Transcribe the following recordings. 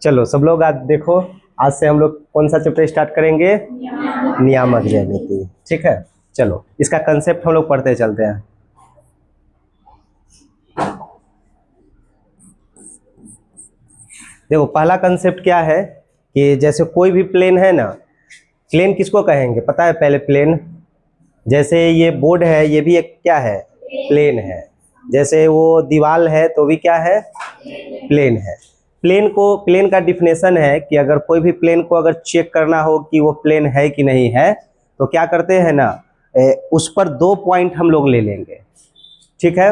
चलो सब लोग आज देखो, आज से हम लोग कौन सा चैप्टर स्टार्ट करेंगे? नियामक ज्यामिति। ठीक है, चलो इसका कंसेप्ट हम लोग पढ़ते चलते हैं। देखो पहला कंसेप्ट क्या है कि जैसे कोई भी प्लेन है ना, प्लेन किसको कहेंगे पता है? पहले प्लेन, जैसे ये बोर्ड है ये भी एक क्या है? प्लेन है। जैसे वो दीवार है तो भी क्या है? प्लेन है। प्लेन का डिफिनेशन है कि अगर कोई भी प्लेन को अगर चेक करना हो कि वो प्लेन है कि नहीं है तो क्या करते हैं ना, उस पर 2 पॉइंट हम लोग ले लेंगे। ठीक है,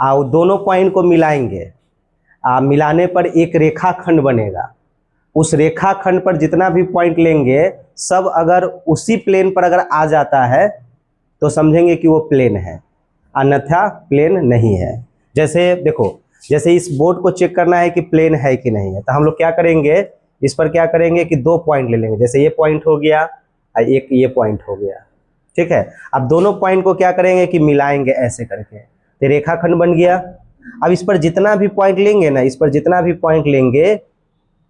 और दोनों पॉइंट को मिलाएंगे, मिलाने पर एक रेखाखंड बनेगा। उस रेखाखंड पर जितना भी पॉइंट लेंगे सब अगर उसी प्लेन पर अगर आ जाता है तो समझेंगे कि वो प्लेन है, अन्यथा प्लेन नहीं है। जैसे देखो, जैसे इस बोर्ड को चेक करना है कि प्लेन है कि नहीं है, तो हम लोग क्या करेंगे, इस पर क्या करेंगे कि 2 पॉइंट ले लेंगे। जैसे ये पॉइंट हो गया और एक ये पॉइंट हो गया। ठीक है, अब दोनों पॉइंट को क्या करेंगे कि मिलाएंगे ऐसे करके, तो रेखाखंड बन गया। अब इस पर जितना भी पॉइंट लेंगे ना, इस पर जितना भी पॉइंट लेंगे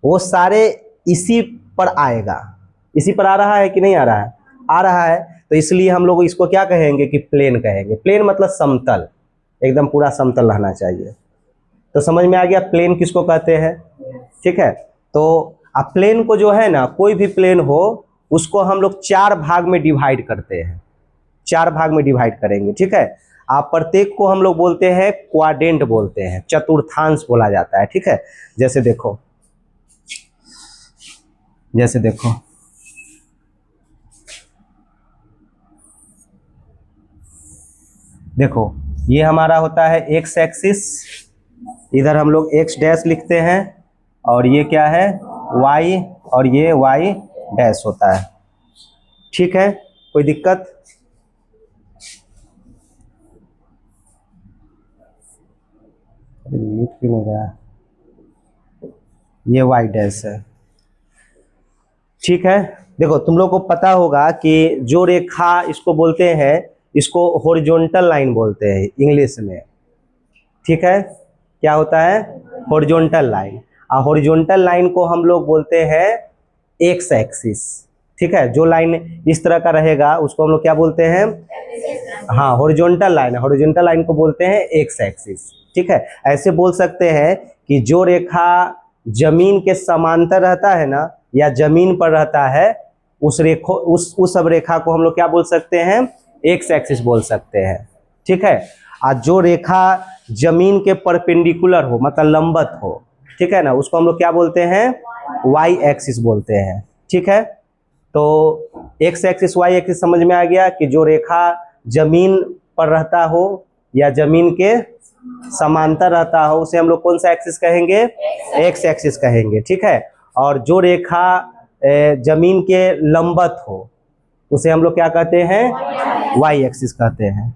वो सारे इसी पर आएगा। इसी पर आ रहा है कि नहीं आ रहा है? आ रहा है, तो इसलिए हम लोग इसको क्या कहेंगे कि प्लेन कहेंगे। प्लेन मतलब समतल, एकदम पूरा समतल रहना चाहिए। तो समझ में आ गया प्लेन किसको कहते हैं? ठीक है, तो अब प्लेन को जो है ना, कोई भी प्लेन हो उसको हम लोग 4 भाग में डिवाइड करते हैं, 4 भाग में डिवाइड करेंगे। ठीक है, आप प्रत्येक को हम लोग बोलते हैं क्वाड्रेंट बोलते हैं, चतुर्थांश बोला जाता है। ठीक है, जैसे देखो, जैसे देखो देखो ये हमारा होता है एक्स एक्सिस, इधर हम लोग एक्स डैश लिखते हैं, और ये क्या है? वाई, और ये वाई डैश होता है। ठीक है, कोई दिक्कत? लिख क्यों नहीं रहा? ये वाई डैश है। ठीक है, देखो तुम लोग को पता होगा कि जो रेखा इसको बोलते हैं, इसको हॉरिजॉन्टल लाइन बोलते हैं इंग्लिश में। ठीक है, क्या होता है? Horizontal line. और हॉरिजॉन्टल लाइन को हम लोग बोलते हैं एक्स एक्सिस। ठीक है, जो लाइन इस तरह का रहेगा उसको हम लोग क्या बोलते हैं? हाँ, हॉरिजॉन्टल लाइन, हॉरिजॉन्टल लाइन को बोलते हैं एक्स एक्सिस। ठीक है, ऐसे बोल सकते हैं कि जो रेखा जमीन के समांतर रहता है ना, या जमीन पर रहता है, उस सब रेखा को हम लोग क्या बोल सकते हैं? एक्स एक्सिस बोल सकते हैं। ठीक है, और जो रेखा जमीन के परपेंडिकुलर हो, मतलब लंबवत हो, ठीक है ना, उसको हम लोग क्या बोलते हैं? वाई एक्सिस बोलते हैं। ठीक है, तो एक्स एक्सिस वाई एक्सिस समझ में आ गया कि जो रेखा जमीन पर रहता हो या जमीन के समांतर रहता हो उसे हम लोग कौन सा एक्सिस कहेंगे? एक्स एक्सिस कहेंगे। ठीक है, और जो रेखा जमीन के लंबवत हो उसे हम लोग क्या कहते हैं? वाई एक्सिस कहते हैं।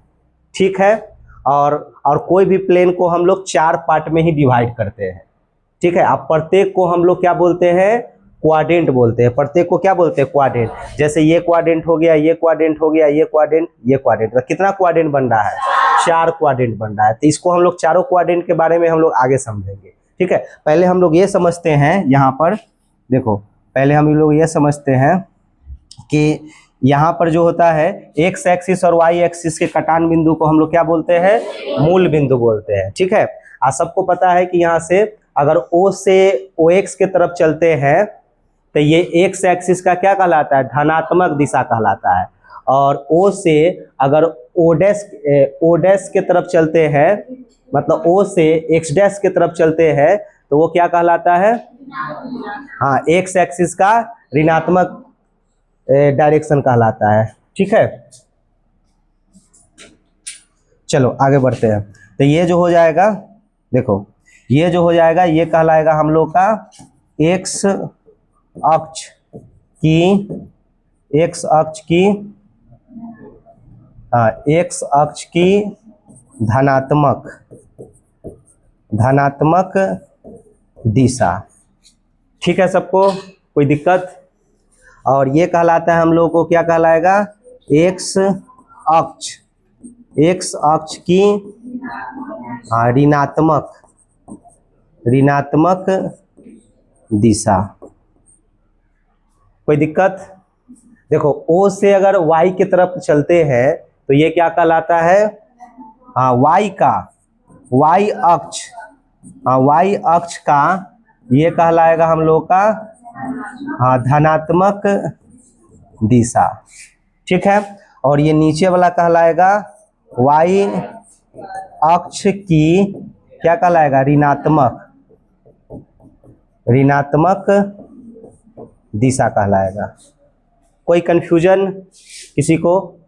ठीक है, और कोई भी प्लेन को हम लोग 4 पार्ट में ही डिवाइड करते हैं। ठीक है, अब प्रत्येक को हम लोग क्या बोलते हैं? क्वाड्रेंट बोलते हैं। प्रत्येक को क्या बोलते हैं? क्वाड्रेंट। जैसे ये क्वाड्रेंट हो गया, ये क्वाड्रेंट हो गया, ये क्वाड्रेंट, ये क्वाड्रेंट। तो कितना क्वाड्रेंट बन रहा है? 4 क्वाड्रेंट बन रहा है। तो इसको हम लोग चारों क्वाड्रेंट के बारे में हम लोग आगे समझेंगे। ठीक है, पहले हम लोग ये समझते हैं, यहाँ पर देखो, पहले हम लोग ये समझते हैं कि यहाँ पर जो होता है एक्स एक्सिस और वाई एक्सिस के कटान बिंदु को हम लोग क्या बोलते हैं? मूल बिंदु बोलते हैं। ठीक है, सबको पता है कि यहाँ से अगर O से OX के तरफ चलते हैं तो ये एक्स एक्सिस का क्या कहलाता है? धनात्मक दिशा कहलाता है। और O से अगर O डैश के तरफ चलते हैं, मतलब O से X डैश के तरफ चलते हैं, तो वो क्या कहलाता है? हाँ, एक्स एक्सिस का ऋणात्मक डायरेक्शन कहलाता है। ठीक है, चलो आगे बढ़ते हैं। तो ये जो हो जाएगा, देखो ये जो हो जाएगा ये कहलाएगा हम लोग का एक्स अक्ष की एक्स अक्ष की धनात्मक दिशा। ठीक है, सबको कोई दिक्कत? और ये कहलाता है हम लोगों को क्या कहलाएगा? एक्स अक्ष की ऋणात्मक दिशा। कोई दिक्कत? देखो ओ से अगर वाई की तरफ चलते हैं तो ये क्या कहलाता है? हाँ वाई का, वाई अक्ष, हाँ वाई अक्ष का ये कहलाएगा हम लोग का हाँ धनात्मक दिशा। ठीक है, और ये नीचे वाला कहलाएगा वाई अक्ष की क्या कहलाएगा? ऋणात्मक, ऋणात्मक दिशा कहलाएगा। कोई कंफ्यूजन किसी को?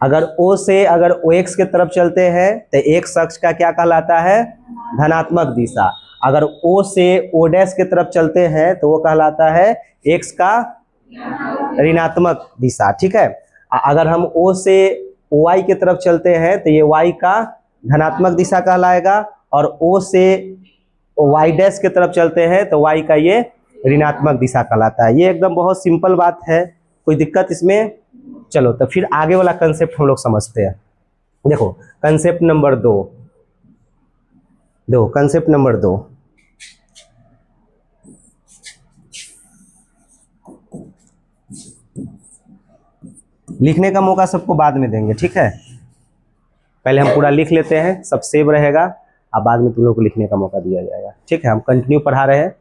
अगर ओ से अगर ओ एक्स की तरफ चलते हैं तो एक्स अक्ष का क्या कहलाता है? धनात्मक दिशा। अगर ओ से ओ डैश की तरफ चलते हैं तो वो कहलाता है एक्स का ऋणात्मक दिशा। ठीक है, अगर हम ओ से ओ वाई की तरफ चलते हैं तो ये वाई का धनात्मक दिशा कहलाएगा, और ओ से वाई डैश की तरफ चलते हैं तो वाई का ये ऋणात्मक दिशा कहलाता है। ये एकदम बहुत सिंपल बात है, कोई दिक्कत इसमें? चलो तो फिर आगे वाला कंसेप्ट हम लोग समझते हैं। देखो कंसेप्ट नंबर 2, देखो कंसेप्ट नंबर 2, लिखने का मौका सबको बाद में देंगे। ठीक है, पहले हम पूरा लिख लेते हैं, सब सेव रहेगा, अब बाद में तुम लोग को लिखने का मौका दिया जाएगा। ठीक है, हम कंटिन्यू पढ़ा रहे हैं।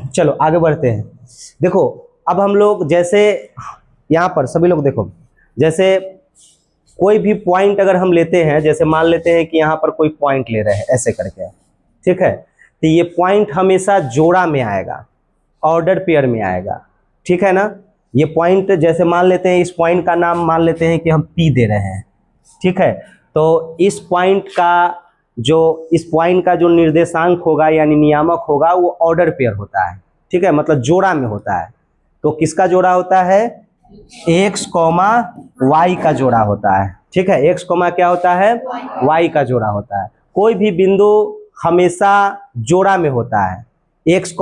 चलो आगे बढ़ते हैं। देखो अब हम लोग जैसे यहाँ पर सभी लोग देखो, जैसे कोई भी पॉइंट अगर हम लेते हैं, जैसे मान लेते हैं कि यहाँ पर कोई पॉइंट ले रहे हैं ऐसे करके, ठीक है, तो ये पॉइंट हमेशा जोड़ा में आएगा, ऑर्डर पेयर में आएगा। ठीक है ना, ये पॉइंट जैसे मान लेते हैं, इस पॉइंट का नाम मान लेते हैं कि हम P दे रहे हैं। ठीक है, तो इस पॉइंट का जो निर्देशांक होगा यानी नियामक होगा वो ऑर्डर पेयर होता है। ठीक है, मतलब जोड़ा में होता है। तो किसका जोड़ा होता है? x, y का जोड़ा होता है। ठीक है, x, क्या होता है? y का जोड़ा होता है। कोई भी बिंदु हमेशा जोड़ा में होता है x,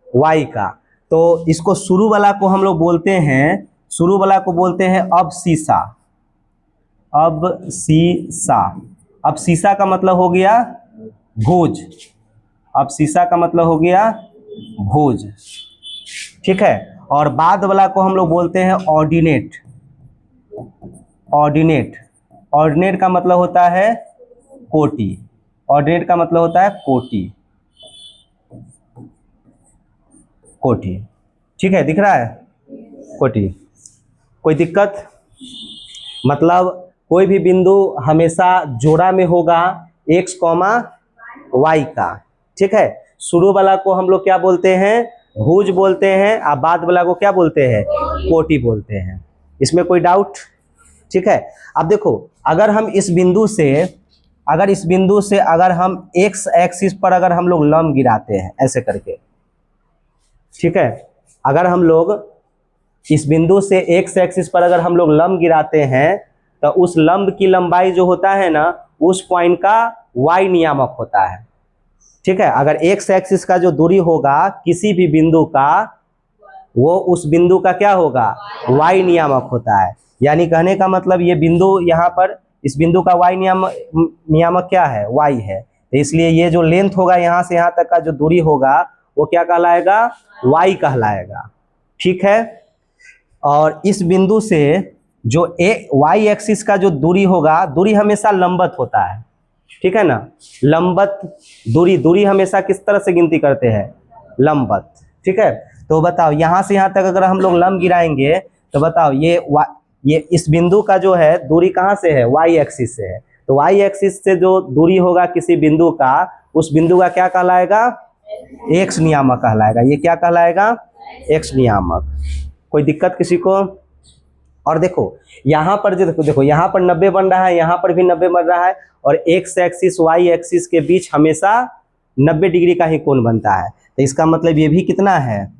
y का। तो इसको शुरू वाला को हम लोग बोलते हैं, शुरू वाला को बोलते हैं अबसीसा। अबसीसा, अबसीसा का मतलब हो गया भुज, अबसीसा का मतलब हो गया भुज। ठीक है, और बाद वाला को हम लोग बोलते हैं ऑर्डिनेट। ऑर्डिनेट, ऑर्डिनेट का मतलब होता है कोटि, ऑर्डिनेट का मतलब होता है कोटि, कोटि। ठीक है, दिख रहा है कोटि? कोई दिक्कत? मतलब कोई भी बिंदु हमेशा जोड़ा में होगा x, y का। ठीक है, शुरू वाला को हम लोग क्या बोलते हैं? भुज बोलते हैं, और बाद वाला को क्या बोलते हैं? कोटि बोलते हैं। इसमें कोई डाउट? ठीक है, अब देखो अगर हम इस बिंदु से अगर हम x एक्सिस पर अगर हम लोग लंब गिराते हैं ऐसे करके, ठीक है, अगर हम लोग इस बिंदु से x एक्सिस पर अगर हम लोग लंब गिराते हैं तो उस लंब की लंबाई जो होता है ना, उस पॉइंट का y नियामक होता है। ठीक है, अगर x एक्सिस का जो दूरी होगा किसी भी बिंदु का, वो उस बिंदु का क्या होगा? y नियामक होता है। यानी कहने का मतलब ये बिंदु यहाँ पर, इस बिंदु का y नियामक क्या है? y है। तो इसलिए ये जो लेंथ होगा यहाँ से यहाँ तक का जो दूरी होगा वो क्या कहलाएगा? y कहलाएगा। ठीक है, और इस बिंदु से जो y एक्सिस का जो दूरी होगा, दूरी हमेशा लंबवत होता है। ठीक है ना, लंबवत दूरी हमेशा किस तरह से गिनती करते हैं? लंबवत। ठीक है, तो बताओ यहाँ से यहाँ तक अगर हम लोग लंब गिराएंगे तो बताओ ये इस बिंदु का जो है दूरी कहाँ से है? y एक्सिस से है। तो y एक्सिस से जो दूरी होगा किसी बिंदु का, उस बिंदु का क्या कहलाएगा? x नियामक कहलाएगा। ये क्या कहलाएगा? x नियामक। कोई दिक्कत किसी को? और देखो यहाँ पर जो देखो यहाँ पर 90 बन रहा है, यहाँ पर भी 90 बन रहा है, और x एक्सिस y एक्सिस के बीच हमेशा 90 डिग्री का ही कोण बनता है। तो इसका मतलब ये भी कितना है?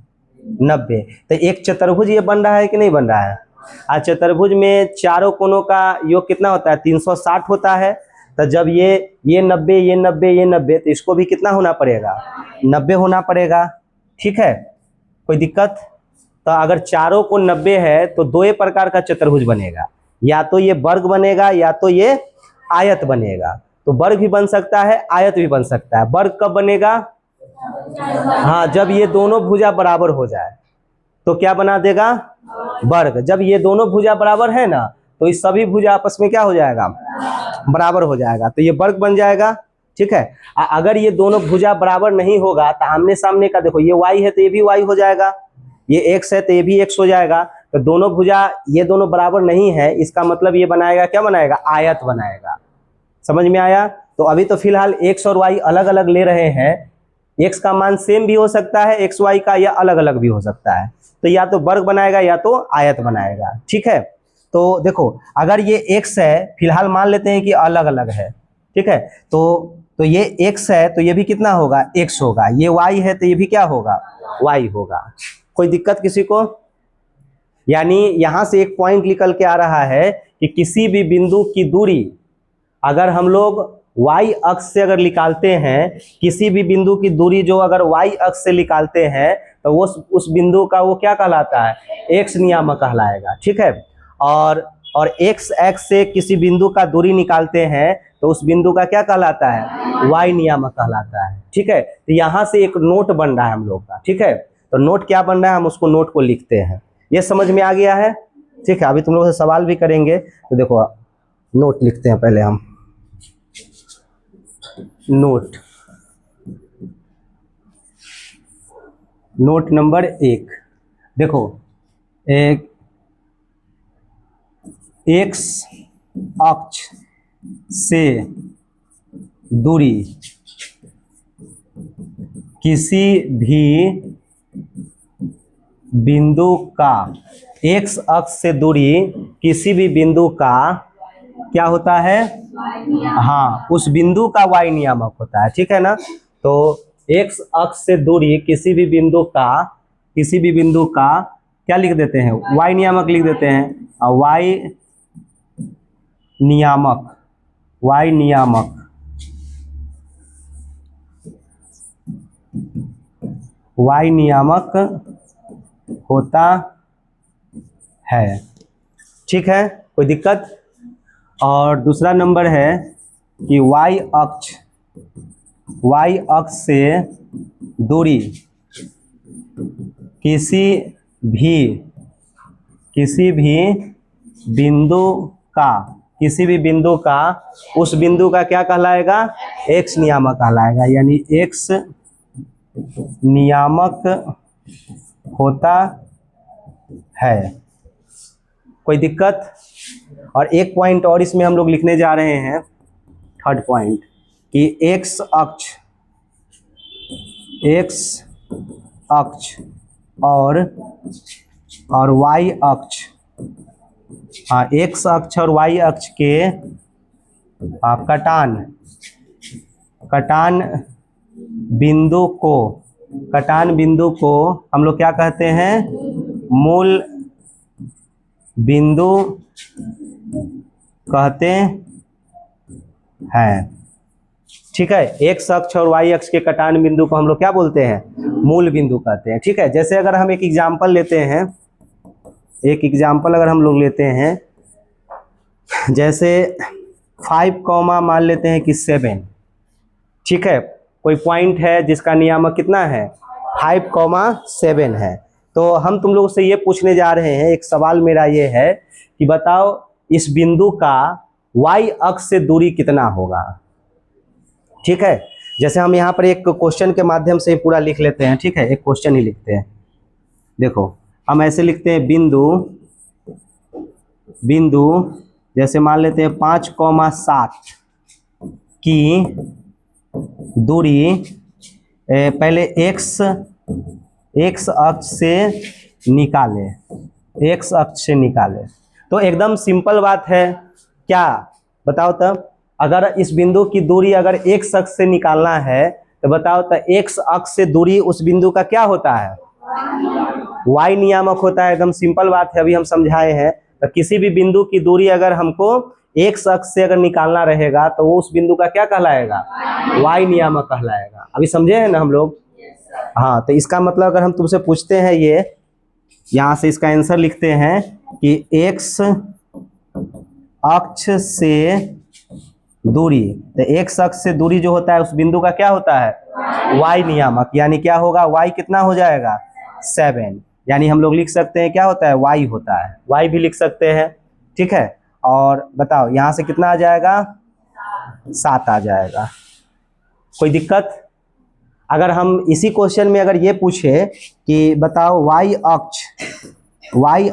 90। तो एक चतुर्भुज ये बन रहा है कि नहीं बन रहा है? आज चतुर्भुज में चारों कोणों का योग कितना होता है? 360 होता है। तो जब ये 90 ये 90 ये 90, तो इसको भी कितना होना पड़ेगा? 90 होना पड़ेगा। ठीक है, कोई दिक्कत? तो अगर चारों को 90 है तो दो ही प्रकार का चतुर्भुज बनेगा, या तो ये वर्ग बनेगा या तो ये आयत बनेगा। तो वर्ग भी बन सकता है, आयत भी बन सकता है। वर्ग कब बनेगा? हाँ, जब ये दोनों भुजा बराबर हो जाए तो क्या बना देगा, वर्ग। जब ये दोनों भुजा बराबर है ना तो इस सभी भुजा आपस में क्या हो जाएगा, बराबर हो जाएगा, तो ये वर्ग बन जाएगा। ठीक है, अगर ये दोनों भुजा बराबर नहीं होगा तो आमने सामने का, देखो ये y है तो ये भी y हो जाएगा, ये x है तो ये भी x हो जाएगा। तो दोनों भुजा ये दोनों बराबर नहीं है, इसका मतलब ये बनाएगा, क्या बनाएगा, आयत बनाएगा। समझ में आया। तो अभी तो फिलहाल x और y अलग अलग ले रहे हैं, x का मान सेम भी हो सकता है x y का, या अलग अलग भी हो सकता है। तो या तो वर्ग बनाएगा या तो आयत बनाएगा। ठीक है, तो देखो अगर ये x है, फिलहाल मान लेते हैं कि अलग अलग है। ठीक है, तो ये x है तो ये भी कितना होगा, x होगा। ये y है तो ये भी क्या होगा, y होगा। कोई दिक्कत किसी को। यानी यहां से एक पॉइंट निकल के आ रहा है कि किसी भी बिंदु की दूरी अगर हम लोग y अक्ष से अगर निकालते हैं, किसी भी बिंदु की दूरी जो अगर y अक्ष से निकालते हैं तो वो उस बिंदु का वो क्या कहलाता है, x नियामक कहलाएगा। ठीक है, और x अक्ष से किसी बिंदु का दूरी निकालते हैं तो उस बिंदु का क्या कहलाता है, y नियामक कहलाता है। ठीक है, तो यहाँ से एक नोट बन रहा है हम लोग का। ठीक है, तो नोट क्या बन रहा है, हम उसको नोट को लिखते हैं। ये समझ में आ गया है। ठीक है, अभी तुम लोग से सवाल भी करेंगे, तो देखो नोट लिखते हैं पहले हम। नोट नंबर 1, देखो एक x अक्ष से दूरी किसी भी बिंदु का, x अक्ष से दूरी किसी भी बिंदु का क्या होता है, हाँ, उस बिंदु का y नियामक होता है। ठीक है ना, तो x अक्ष से दूरी किसी भी बिंदु का क्या लिख देते हैं, y नियामक लिख देते हैं। y नियामक होता है। ठीक है, कोई दिक्कत। और दूसरा नंबर है कि y अक्ष से दूरी किसी भी बिंदु का उस बिंदु का क्या कहलाएगा, x नियामक कहलाएगा। यानी x नियामक होता है। कोई दिक्कत। और एक पॉइंट और इसमें हम लोग लिखने जा रहे हैं, थर्ड पॉइंट, कि x अक्ष और y अक्ष, हाँ, x अक्ष और y अक्ष के कटान बिंदु को हम लोग क्या कहते हैं, मूल बिंदु कहते हैं। ठीक है, x अक्ष और y अक्ष के कटान बिंदु को हम लोग क्या बोलते हैं, मूल बिंदु कहते हैं। ठीक है, जैसे अगर हम एक एग्जांपल लेते हैं, अगर हम लोग लेते हैं, जैसे 5 कॉमा मान लेते हैं कि 7। ठीक है, कोई पॉइंट है जिसका नियामक कितना है, 5,7 है। तो हम तुम लोगों से ये पूछने जा रहे हैं, एक सवाल मेरा ये है कि बताओ इस बिंदु का y अक्ष से दूरी कितना होगा। ठीक है, जैसे हम यहाँ पर एक क्वेश्चन के माध्यम से पूरा लिख लेते हैं। ठीक है, एक क्वेश्चन ही लिखते हैं। देखो हम ऐसे लिखते हैं, बिंदु जैसे मान लेते हैं 5,7 की दूरी पहले x अक्ष से निकाले। तो एकदम सिंपल बात है, क्या बताओ तब, अगर इस बिंदु की दूरी अगर x अक्ष से निकालना है तो बताओ तो x अक्ष से दूरी उस बिंदु का क्या होता है, y नियामक होता है। एकदम सिंपल बात है, अभी हम समझाए हैं। तो किसी भी बिंदु की दूरी अगर हमको x अक्ष से अगर निकालना रहेगा तो वो उस बिंदु का क्या कहलाएगा, y नियामक कहलाएगा। अभी समझे हैं ना हम लोग। हाँ, तो इसका मतलब अगर हम तुमसे पूछते हैं, ये यहाँ से इसका आंसर लिखते हैं कि x अक्ष से दूरी, तो x अक्ष से दूरी जो होता है उस बिंदु का क्या होता है, y नियामक, यानी क्या होगा, y कितना हो जाएगा 7, यानी हम लोग लिख सकते हैं क्या होता है y होता है, y भी लिख सकते हैं। ठीक है, और बताओ यहां से कितना आ जाएगा 7 आ जाएगा। कोई दिक्कत? अगर हम इसी क्वेश्चन में अगर ये पूछे कि बताओ y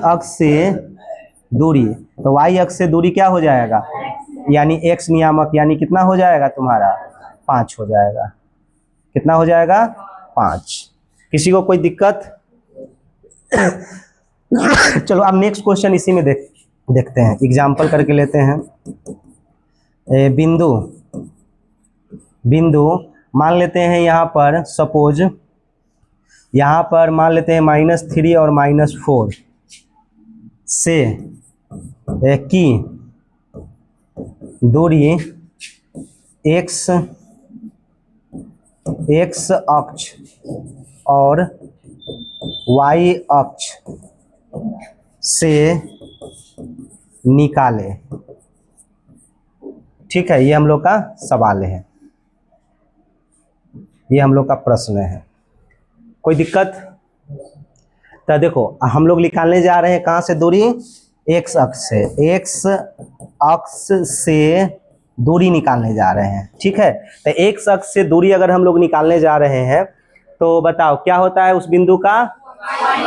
अक्ष से दूरी, तो y अक्ष से दूरी क्या हो जाएगा, यानी x नियामक, यानी कितना हो जाएगा तुम्हारा 5 हो जाएगा। कितना हो जाएगा 5। किसी को कोई दिक्कत? चलो अब नेक्स्ट क्वेश्चन इसी में देखते हैं, एग्जाम्पल करके लेते हैं। बिंदु मान लेते हैं यहाँ पर, सपोज यहाँ पर मान लेते हैं -3 और -4 से की दूरी x अक्ष और y अक्ष से निकाले। ठीक है, ये हम लोग का सवाल है, ये हम लोग का प्रश्न है। कोई दिक्कत? तो देखो हम लोग निकालने जा रहे हैं कहाँ से दूरी, x अक्ष से, x अक्ष से दूरी निकालने जा रहे हैं। ठीक है, तो x अक्ष से दूरी अगर हम लोग निकालने जा रहे हैं तो बताओ क्या होता है, उस बिंदु का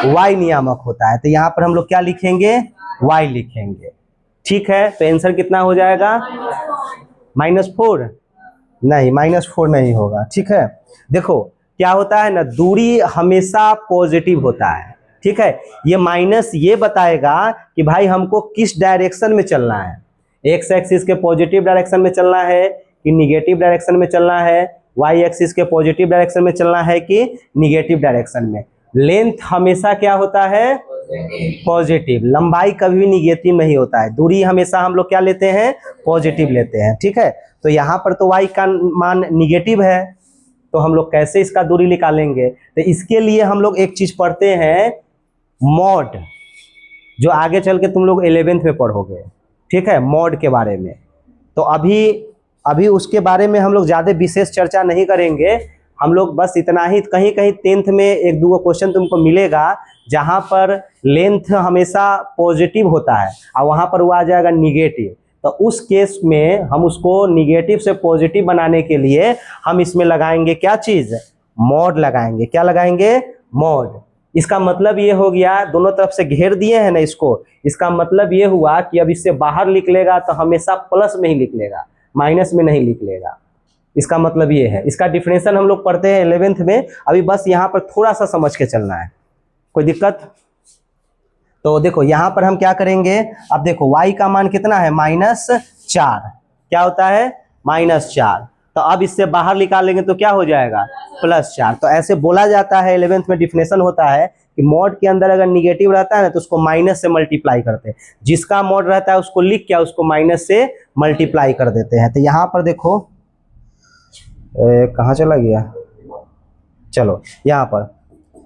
y नियामक होता है। तो यहाँ पर हम लोग क्या लिखेंगे, y लिखेंगे। ठीक है, तो आंसर कितना हो जाएगा -4, नहीं -4 नहीं होगा। ठीक है, देखो क्या होता है ना, दूरी हमेशा पॉजिटिव होता है। ठीक है, ये माइनस ये बताएगा कि भाई हमको किस डायरेक्शन में चलना है, एक्स एक्सिस के पॉजिटिव डायरेक्शन में चलना है कि निगेटिव डायरेक्शन में चलना है, वाई एक्सिस के पॉजिटिव डायरेक्शन में चलना है कि निगेटिव डायरेक्शन में। लेंथ हमेशा क्या होता है, पॉजिटिव, लंबाई कभी भी निगेटिव नहीं होता है, दूरी हमेशा हम लोग क्या लेते हैं, पॉजिटिव लेते हैं। ठीक है, तो यहाँ पर तो y का मान निगेटिव है, तो हम लोग कैसे इसका दूरी निकालेंगे, तो इसके लिए हम लोग एक चीज पढ़ते हैं मॉड, जो आगे चल के तुम लोग 11th में पढ़ोगे। ठीक है, मॉड के बारे में, तो अभी उसके बारे में हम लोग ज़्यादा विशेष चर्चा नहीं करेंगे। हम लोग बस इतना ही, कहीं कहीं 10th में 1-2 क्वेश्चन तुमको मिलेगा जहाँ पर लेंथ हमेशा पॉजिटिव होता है और वहाँ पर वो आ जाएगा निगेटिव, तो उस केस में हम उसको निगेटिव से पॉजिटिव बनाने के लिए हम इसमें लगाएंगे क्या चीज़, मॉड लगाएंगे। क्या लगाएंगे, मॉड। इसका मतलब ये हो गया, दोनों तरफ से घेर दिए हैं ना इसको, इसका मतलब ये हुआ कि अब इससे बाहर निकलेगा तो हमेशा प्लस में ही निकलेगा, माइनस में नहीं निकलेगा। इसका मतलब ये है, इसका डिफरेंशियल हम लोग पढ़ते हैं 11th में, अभी बस यहाँ पर थोड़ा सा समझ के चलना है। कोई दिक्कत? तो देखो यहाँ पर हम क्या करेंगे, अब देखो y का मान कितना है -4, क्या होता है -4, तो अब इससे बाहर निकालेंगे तो क्या हो जाएगा +4। तो ऐसे बोला जाता है, 11th में डिफिनेशन होता है कि मॉड के अंदर अगर निगेटिव रहता है ना तो उसको माइनस से मल्टीप्लाई करते हैं, जिसका मॉड रहता है उसको लिख क्या, उसको माइनस से मल्टीप्लाई कर देते हैं। तो यहाँ पर देखो कहाँ चला गया, चलो यहाँ पर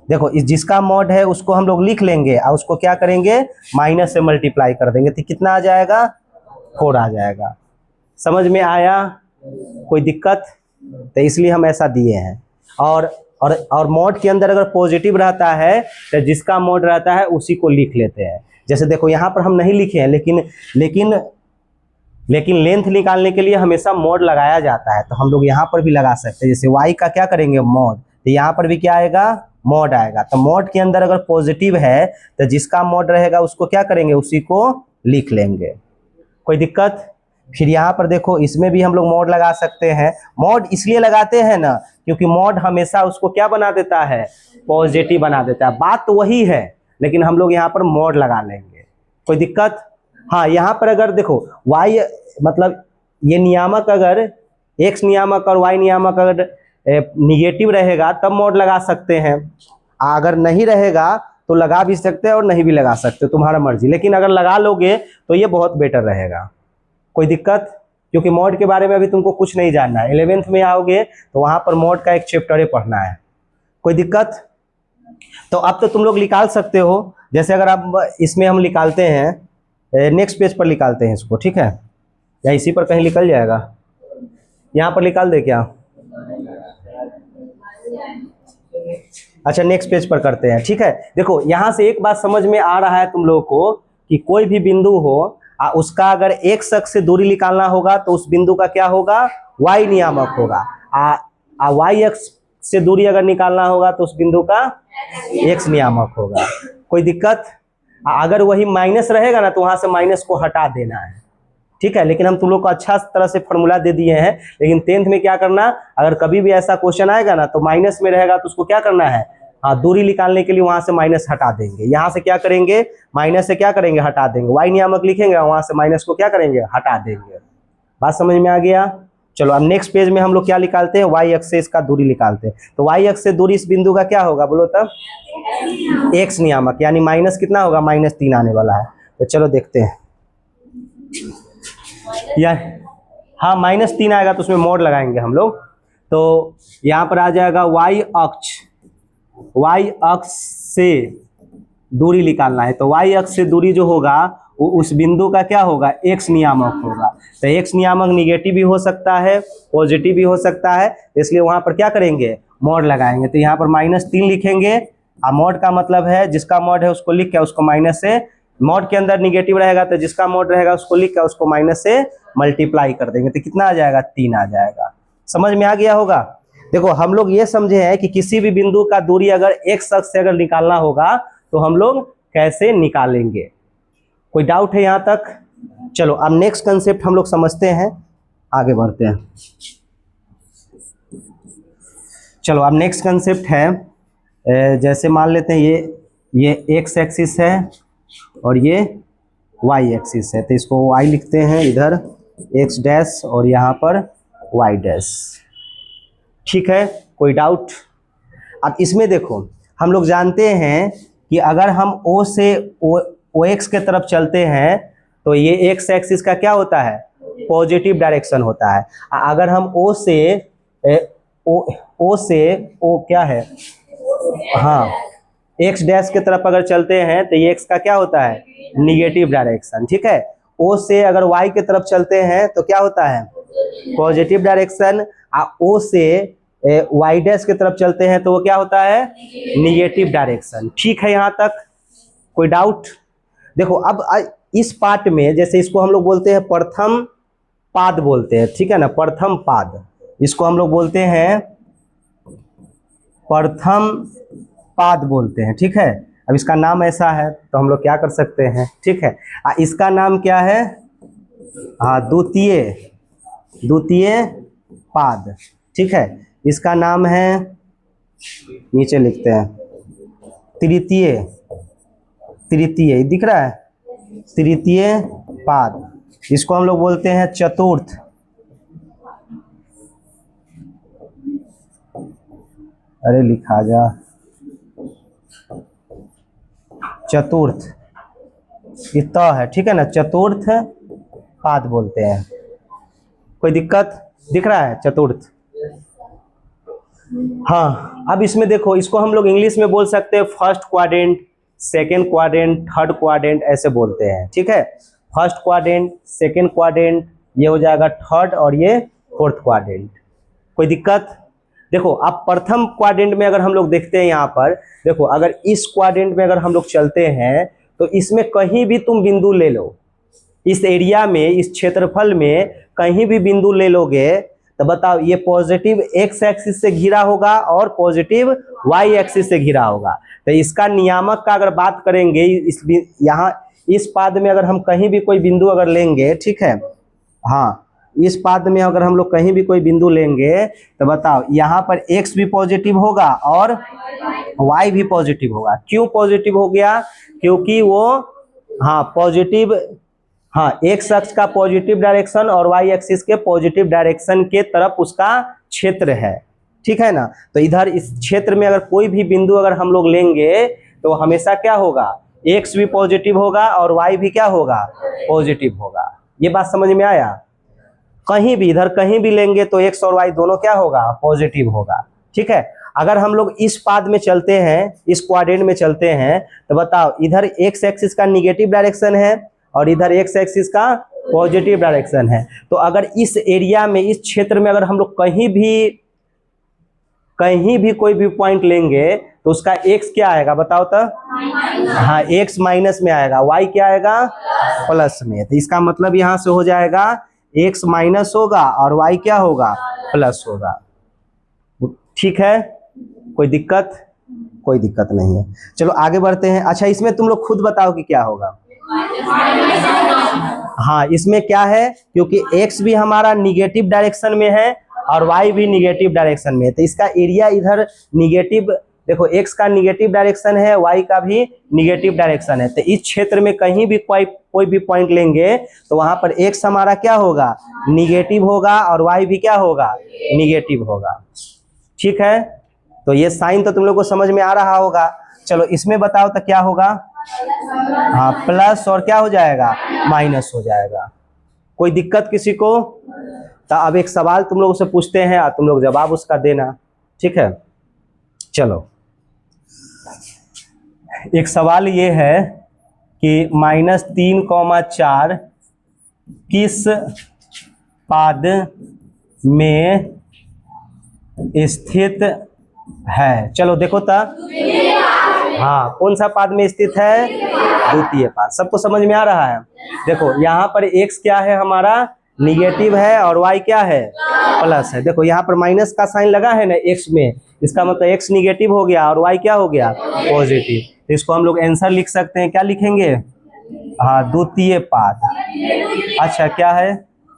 देखो, इस जिसका मॉड है उसको हम लोग लिख लेंगे और उसको क्या करेंगे, माइनस से मल्टीप्लाई कर देंगे, तो कितना आ जाएगा 4 आ जाएगा। समझ में आया? कोई दिक्कत? तो इसलिए हम ऐसा दिए हैं। और मॉड के अंदर अगर पॉजिटिव रहता है तो जिसका मॉड रहता है उसी को लिख लेते हैं। जैसे देखो यहाँ पर हम नहीं लिखे हैं, लेकिन लेंथ निकालने के लिए हमेशा मॉड लगाया जाता है, तो हम लोग यहाँ पर भी लगा सकते हैं। जैसे y का क्या करेंगे मॉड, तो यहाँ पर भी क्या आएगा, मॉड आएगा। तो मॉड के अंदर अगर पॉजिटिव है तो जिसका मॉड रहेगा उसको क्या करेंगे, उसी को लिख लेंगे। कोई दिक्कत? फिर यहाँ पर देखो, इसमें भी हम लोग मॉड लगा सकते हैं। मॉड इसलिए लगाते हैं ना क्योंकि मॉड हमेशा उसको क्या बना देता है, पॉजिटिव बना देता है। बात तो वही है, लेकिन हम लोग यहाँ पर मॉड लगा लेंगे। कोई दिक्कत? हाँ, यहाँ पर अगर देखो y मतलब ये नियामक, अगर x नियामक और y नियामक अगर निगेटिव रहेगा तब मॉड लगा सकते हैं, अगर नहीं रहेगा तो लगा भी सकते हैं और नहीं भी लगा सकते, तुम्हारा मर्जी। लेकिन अगर लगा लोगे तो ये बहुत बेटर रहेगा। कोई दिक्कत? क्योंकि मॉड के बारे में अभी तुमको कुछ नहीं जानना है, 11th में आओगे तो वहाँ पर मॉड का एक चैप्टर ही पढ़ना है। कोई दिक्कत? तो अब तो तुम लोग निकाल सकते हो। जैसे अगर अब इसमें हम निकालते हैं, नेक्स्ट पेज पर निकालते हैं इसको, ठीक है, या इसी पर कहीं निकल जाएगा, यहाँ पर निकाल दे क्या, अच्छा नेक्स्ट पेज पर करते हैं, ठीक है। देखो यहां से एक बात समझ में आ रहा है तुम लोग को कि कोई भी बिंदु हो उसका अगर x अक्ष से दूरी निकालना होगा तो उस बिंदु का क्या होगा, y नियामक होगा। y अक्ष से दूरी अगर निकालना होगा तो उस बिंदु का x नियामक होगा। कोई दिक्कत? अगर वही माइनस रहेगा ना तो वहां से माइनस को हटा देना है, ठीक है। लेकिन हम तुम लोग को अच्छा तरह से फॉर्मूला दे दिए हैं, लेकिन 10th में क्या करना, अगर कभी भी ऐसा क्वेश्चन आएगा ना तो माइनस में रहेगा तो उसको क्या करना है, हाँ दूरी निकालने के लिए वहां से माइनस हटा देंगे। यहाँ से क्या करेंगे, माइनस से क्या करेंगे, हटा देंगे। y नियामक लिखेंगे, वहां से माइनस को क्या करेंगे, हटा देंगे। बात समझ में आ गया? चलो अब नेक्स्ट पेज में हम लोग क्या निकालते हैं, y अक्ष से इसका दूरी निकालते हैं। तो y अक्ष से दूरी इस बिंदु का क्या होगा बोलो तब, x नियामक, यानी माइनस कितना होगा, -3 आने वाला है। तो चलो देखते हैं यार, हाँ -3 आएगा तो उसमें मोड़ लगाएंगे हम लोग। तो यहाँ पर आ जाएगा y अक्ष से दूरी निकालना है। तो y अक्ष से दूरी जो होगा वो उस बिंदु का क्या होगा, x नियामक होगा। तो x नियामक निगेटिव भी हो सकता है, पॉजिटिव भी हो सकता है, इसलिए वहां पर क्या करेंगे, मोड़ लगाएंगे। तो यहाँ पर -3 लिखेंगे। मोड का मतलब है जिसका मोड है उसको लिख के उसको माइनस से, मोड के अंदर निगेटिव रहेगा तो जिसका मोड रहेगा उसको लिख के उसको माइनस से मल्टीप्लाई कर देंगे। तो कितना आ जाएगा, 3 आ जाएगा। समझ में आ गया होगा? देखो हम लोग ये समझे हैं कि किसी भी बिंदु का दूरी अगर x अक्ष से अगर निकालना होगा तो हम लोग कैसे निकालेंगे। कोई डाउट है यहाँ तक? चलो अब नेक्स्ट कंसेप्ट हम लोग समझते हैं, आगे बढ़ते हैं। चलो अब नेक्स्ट कंसेप्ट है, जैसे मान लेते हैं ये x एक्सिस है और ये y एक्सिस है। तो इसको y लिखते हैं इधर x डैश और यहाँ पर y डैश, ठीक है। कोई डाउट? अब इसमें देखो हम लोग जानते हैं कि अगर हम O से OX के तरफ चलते हैं तो ये x एक्सिस का क्या होता है, पॉजिटिव डायरेक्शन होता है। अगर हम O से O क्या है, हाँ x डैश के तरफ अगर चलते हैं तो ये x का क्या होता है, निगेटिव डायरेक्शन, ठीक है। O से अगर y के तरफ चलते हैं तो क्या होता है, पॉजिटिव डायरेक्शन। O से y डैश की तरफ चलते हैं तो वो क्या होता है, निगेटिव डायरेक्शन, ठीक है। यहाँ तक कोई डाउट? देखो अब इस पार्ट में जैसे इसको हम लोग बोलते हैं प्रथम पाद बोलते हैं, ठीक है ना, प्रथम पाद, इसको हम लोग बोलते हैं प्रथम पाद बोलते हैं, ठीक है। अब इसका नाम ऐसा है तो हम लोग क्या कर सकते हैं, ठीक है। इसका नाम क्या है, हाँ द्वितीय पाद, ठीक है। इसका नाम है, नीचे लिखते हैं तृतीय, दिख रहा है, तृतीय पाद। इसको हम लोग बोलते हैं चतुर्थ, अरे लिखा जा, चतुर्थ इतना है, ठीक है ना, चतुर्थ पाद बोलते हैं। कोई दिक्कत? दिख रहा है चतुर्थ? हाँ अब इसमें देखो इसको हम लोग इंग्लिश में बोल सकते हैं first quadrant, second quadrant, third quadrant ऐसे बोलते हैं, ठीक है। फर्स्ट क्वाड्रेंट, सेकेंड क्वाड्रेंट, ये हो जाएगा थर्ड और ये फोर्थ क्वाड्रेंट। कोई दिक्कत? देखो अब प्रथम क्वाड्रेंट में अगर हम लोग देखते हैं यहाँ पर, देखो अगर इस क्वाड्रेंट में अगर हम लोग चलते हैं तो इसमें कहीं भी तुम बिंदु ले लो, इस एरिया में, इस क्षेत्रफल में कहीं भी बिंदु ले लोगे तो बताओ ये पॉजिटिव x एक्सिस से घिरा होगा और पॉजिटिव y एक्सिस से घिरा होगा। तो इसका नियामक का अगर बात करेंगे, यहाँ इस पाद में अगर हम कहीं भी कोई बिंदु अगर लेंगे, ठीक है, हाँ इस पाद में अगर हम लोग कहीं भी कोई बिंदु लेंगे तो बताओ यहाँ पर x भी पॉजिटिव होगा और y भी पॉजिटिव होगा। क्यों पॉजिटिव हो गया? क्योंकि वो हाँ पॉजिटिव, हाँ x अक्ष का पॉजिटिव डायरेक्शन और y एक्सिस के पॉजिटिव डायरेक्शन के तरफ उसका क्षेत्र है, ठीक है ना। तो इधर इस क्षेत्र में अगर कोई भी बिंदु अगर हम लोग लेंगे तो हमेशा क्या होगा, x भी पॉजिटिव होगा और y भी क्या होगा, पॉजिटिव होगा। ये बात समझ में आया? कहीं भी इधर कहीं भी लेंगे तो x और y दोनों क्या होगा, पॉजिटिव होगा, ठीक है। अगर हम लोग इस पाद में चलते हैं, इस क्वाड्रेंट में चलते हैं तो बताओ इधर x एक्सिस का निगेटिव डायरेक्शन है और इधर x एक्सिस का पॉजिटिव डायरेक्शन है। तो अगर इस एरिया में, इस क्षेत्र में अगर हम लोग कहीं भी कहीं भी कोई भी पॉइंट लेंगे तो उसका x क्या आएगा बताओ तो? हाँ, x माइनस में आएगा, y क्या आएगा प्लस में। तो इसका मतलब यहाँ से हो जाएगा x माइनस होगा और y क्या होगा प्लस होगा। ठीक है, कोई दिक्कत? कोई दिक्कत नहीं है। चलो आगे बढ़ते हैं। अच्छा, इसमें तुम लोग खुद बताओ कि क्या होगा। हाँ, इसमें क्या है, क्योंकि x भी हमारा निगेटिव डायरेक्शन में है और y भी निगेटिव डायरेक्शन में है, तो इसका एरिया इधर निगेटिव, देखो x का निगेटिव डायरेक्शन है, y का भी निगेटिव डायरेक्शन है, तो इस क्षेत्र में कहीं भी कोई भी पॉइंट लेंगे तो वहां पर x हमारा क्या होगा निगेटिव होगा और y भी क्या होगा निगेटिव होगा। ठीक है, तो ये साइन तो तुम लोग को समझ में आ रहा होगा। चलो इसमें बताओ तो क्या होगा। हाँ, प्लस और क्या हो जाएगा माइनस हो जाएगा। कोई दिक्कत किसी को? तो अब एक सवाल तुम लोगों से पूछते हैं और तुम लोग जवाब उसका देना। ठीक है, चलो एक सवाल ये है कि -3,4 किस पाद में स्थित है। चलो देखो तो, हाँ कौन सा पाद में स्थित है, द्वितीय पाद। सबको समझ में आ रहा है। देखो यहाँ पर x क्या है हमारा निगेटिव है और y क्या है प्लस है। देखो यहाँ पर माइनस का साइन लगा है ना x में, इसका मतलब x निगेटिव हो गया और y क्या हो गया पॉजिटिव। तो इसको हम लोग आंसर लिख सकते हैं, क्या लिखेंगे, हाँ द्वितीय पाद। अच्छा क्या है,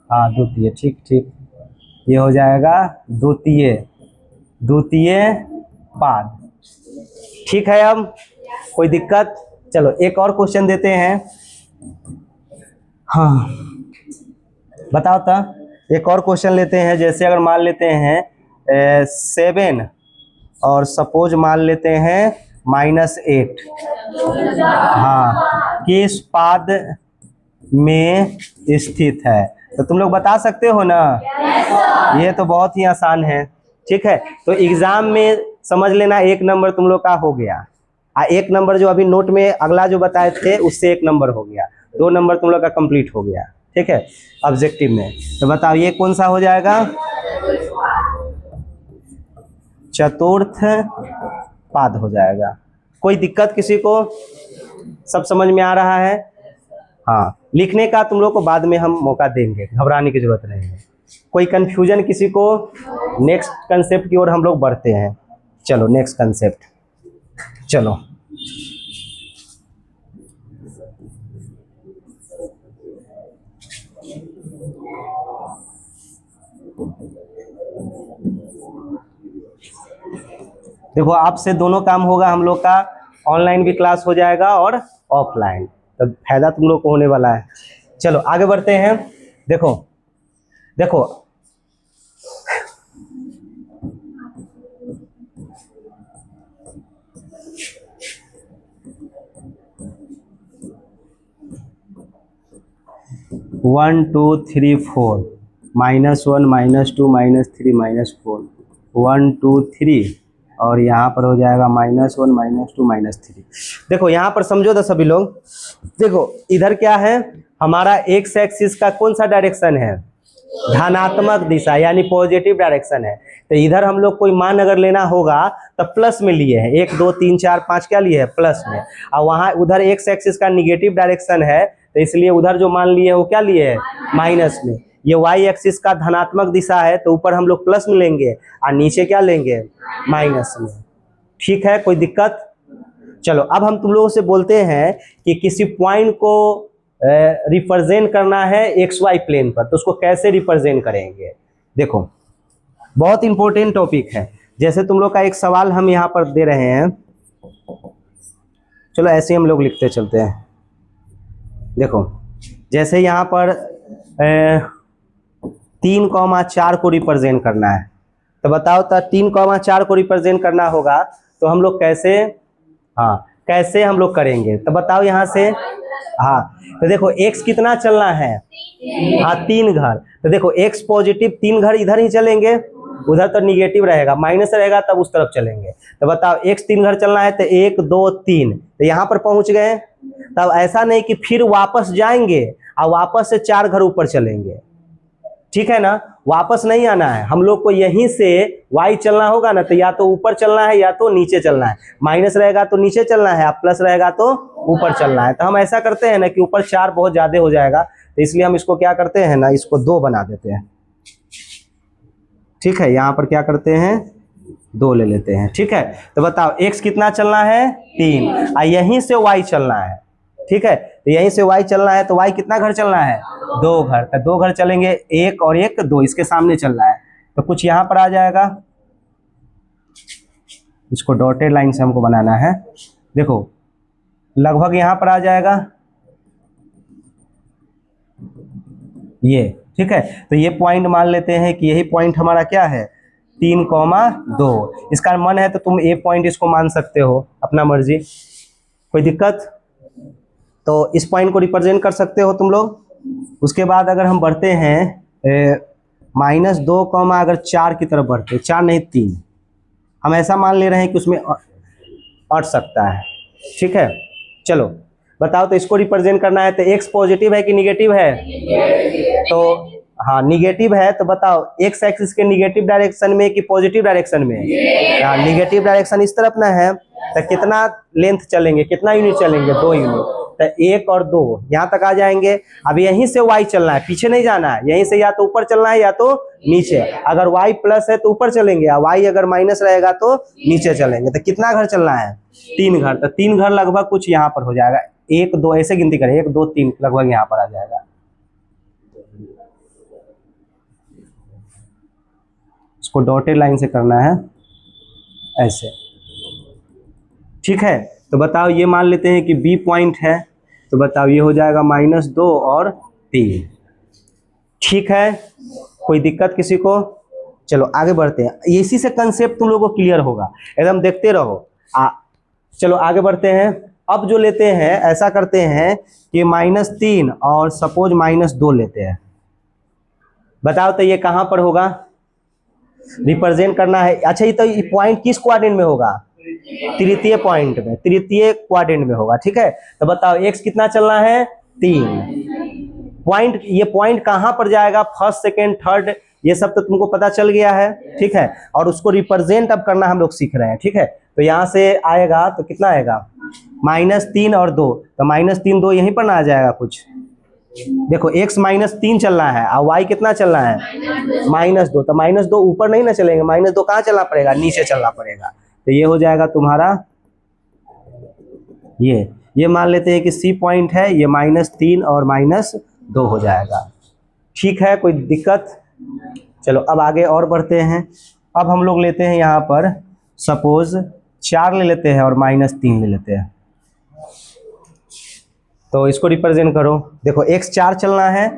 हाँ द्वितीय, ठीक ठीक, ये हो जाएगा द्वितीय पाद। ठीक है, अब कोई दिक्कत? चलो एक और क्वेश्चन देते हैं। हाँ बताओ तो, एक और क्वेश्चन लेते हैं। जैसे अगर मान लेते हैं 7 और सपोज मान लेते हैं -8, हाँ किस पाद में स्थित है, तो तुम लोग बता सकते हो ना। ये तो बहुत ही आसान है। ठीक है, तो एग्जाम में समझ लेना 1 नंबर तुम लोग का हो गया, 1 नंबर जो अभी नोट में अगला जो बताए थे उससे 1 नंबर हो गया, 2 नंबर तुम लोग का कंप्लीट हो गया। ठीक है, ऑब्जेक्टिव में तो बताओ ये कौन सा हो जाएगा, चतुर्थ पाद हो जाएगा। कोई दिक्कत किसी को? सब समझ में आ रहा है? हाँ, लिखने का तुम लोग को बाद में हम मौका देंगे, घबराने की जरूरत नहीं है। कोई कंफ्यूजन किसी को? नेक्स्ट कंसेप्ट की ओर हम लोग बढ़ते हैं। चलो नेक्स्ट कंसेप्ट, चलो देखो आपसे दोनों काम होगा हम लोग का, ऑनलाइन भी क्लास हो जाएगा और ऑफलाइन, तो फायदा तुम लोग को होने वाला है। चलो आगे बढ़ते हैं। देखो देखो (1 2 3 4) -1 -2 -3 -4, 1 2 3 और यहाँ पर हो जाएगा -1 -2 -3। देखो यहाँ पर समझो तो सभी लोग, देखो इधर क्या है हमारा एक्स एक्सिस का कौन सा डायरेक्शन है, धनात्मक दिशा यानी पॉजिटिव डायरेक्शन है। तो इधर हम लोग कोई मान अगर लेना होगा तो प्लस में लिए है, 1 2 3 4 5 क्या लिए है प्लस में, और वहाँ उधर एक्स एक्सिस का निगेटिव डायरेक्शन है तो इसलिए उधर जो मान लिए है वो क्या लिए है माइनस में। ये वाई एक्सिस का धनात्मक दिशा है तो ऊपर हम लोग प्लस में लेंगे और नीचे क्या लेंगे माइनस में। ठीक है, कोई दिक्कत? चलो अब हम तुम लोगों से बोलते हैं कि किसी पॉइंट को रिप्रेजेंट करना है एक्स वाई प्लेन पर, तो उसको कैसे रिप्रेजेंट करेंगे। देखो बहुत इंपॉर्टेंट टॉपिक है। जैसे तुम लोग का एक सवाल हम यहाँ पर दे रहे हैं, चलो ऐसे हम लोग लिखते चलते हैं। देखो जैसे यहाँ पर 3,4 को रिप्रेजेंट करना है, तो बताओ तो 3,4 को रिप्रेजेंट करना होगा तो हम लोग कैसे, हाँ कैसे हम लोग करेंगे, तो बताओ यहाँ से। हाँ तो देखो x कितना चलना है, हाँ 3 घर, तो देखो x पॉजिटिव 3 घर इधर ही चलेंगे, उधर तो निगेटिव रहेगा माइनस रहेगा तब उस तरफ चलेंगे। तो बताओ x 3 घर चलना है तो 1 2 3, तो यहाँ पर पहुंच गए। तब ऐसा नहीं कि फिर वापस जाएंगे और वापस से 4 घर ऊपर चलेंगे, ठीक है ना, वापस नहीं आना है हम लोग को, यहीं से y चलना होगा ना, तो या तो ऊपर चलना है या तो नीचे चलना है। माइनस रहेगा तो नीचे चलना है, प्लस रहेगा तो ऊपर चलना है। तो हम ऐसा करते हैं ना कि ऊपर 4 बहुत ज्यादा हो जाएगा, तो इसलिए हम इसको क्या करते हैं ना, इसको 2 बना देते हैं। ठीक है, यहाँ पर क्या करते हैं, 2 ले लेते हैं। ठीक है, तो बताओ x कितना चलना है, 3, और यहीं से y चलना है। ठीक है, तो यहीं से y चलना है, तो y कितना घर चलना है, 2 घर। तो 2 घर चलेंगे, 1 और 1 2, इसके सामने चलना है, तो कुछ यहाँ पर आ जाएगा। इसको डॉटेड लाइन से हमको बनाना है। देखो लगभग यहाँ पर आ जाएगा ये। ठीक है, तो ये पॉइंट मान लेते हैं कि यही पॉइंट हमारा क्या है, 3,2। इसका मन है तो तुम ए पॉइंट इसको मान सकते हो, अपना मर्जी, कोई दिक्कत। तो इस पॉइंट को रिप्रेजेंट कर सकते हो तुम लोग। उसके बाद अगर हम बढ़ते हैं -2, अगर 4 की तरफ बढ़ते, 4 नहीं 3, हम ऐसा मान ले रहे हैं कि उसमें अट सकता है। ठीक है, चलो बताओ, तो इसको रिप्रेजेंट करना है तो x पॉजिटिव है कि निगेटिव है, तो हाँ निगेटिव है। तो बताओ x एक्सिस के निगेटिव डायरेक्शन में कि पॉजिटिव डायरेक्शन में, निगेटिव डायरेक्शन इस तरफ ना है, तो कितना लेंथ चलेंगे, कितना यूनिट चलेंगे, 2 यूनिट। तो 1 और 2 यहाँ तक आ जाएंगे। अब यहीं से y चलना है, पीछे नहीं जाना है, यहीं से या तो ऊपर चलना है या तो नीचे। अगर y प्लस है तो ऊपर चलेंगे, और y अगर माइनस रहेगा तो नीचे चलेंगे। तो कितना घर चलना है, 3 घर। तो 3 घर लगभग कुछ यहाँ पर हो जाएगा, 1 2 ऐसे गिनती करें, 1 2 3 लगभग यहाँ पर आ जाएगा। इसको डॉटेड लाइन से करना है ऐसे। ठीक है, तो बताओ ये मान लेते हैं कि बी पॉइंट है, तो बताओ ये हो जाएगा -2 और 3। ठीक है, कोई दिक्कत किसी को। चलो आगे बढ़ते हैं, इसी से कंसेप्ट तुम लोगों को क्लियर होगा, एकदम देखते रहो। चलो आगे बढ़ते हैं। अब जो लेते हैं, ऐसा करते हैं कि -3 और सपोज -2 लेते हैं। बताओ तो ये कहाँ पर होगा, रिप्रेजेंट करना है। अच्छा ये तो ये पॉइंट किस क्वाड्रेंट में होगा, तृतीय पॉइंट में, तृतीय क्वाड्रेंट में होगा। ठीक है, तो बताओ x कितना चलना है, 3 पॉइंट। ये पॉइंट कहाँ पर जाएगा, फर्स्ट सेकेंड थर्ड, ये सब तो तुमको पता चल गया है। ठीक है, और उसको रिप्रेजेंट अब करना हम लोग सीख रहे हैं। ठीक है, तो यहाँ से आएगा तो कितना आएगा, -3 और 2, तो -3 2 यहीं पर ना आ जाएगा कुछ। देखो x -3 चलना है और y कितना चलना है, -2। तो -2 ऊपर नहीं ना चलेंगे, -2 कहाँ चलना पड़ेगा, नीचे चलना पड़ेगा। तो ये हो जाएगा तुम्हारा, ये मान लेते हैं कि C पॉइंट है, ये -3 और -2 हो जाएगा। ठीक है, कोई दिक्कत। चलो अब आगे और बढ़ते हैं। अब हम लोग लेते हैं यहाँ पर सपोज 4 ले लेते हैं और -3 ले लेते हैं। तो इसको रिप्रेजेंट करो। देखो x 4 चलना है,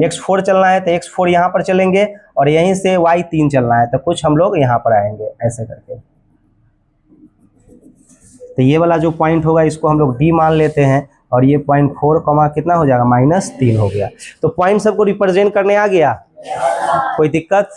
x 4 चलना है, तो x 4 यहाँ पर चलेंगे और यहीं से y 3 चलना है, तो कुछ हम लोग यहाँ पर आएंगे ऐसे करके। तो ये वाला जो पॉइंट होगा इसको हम लोग D मान लेते हैं, और ये पॉइंट 4 कितना हो जाएगा, -3 हो गया। तो पॉइंट सबको रिप्रेजेंट करने आ गया, कोई दिक्कत।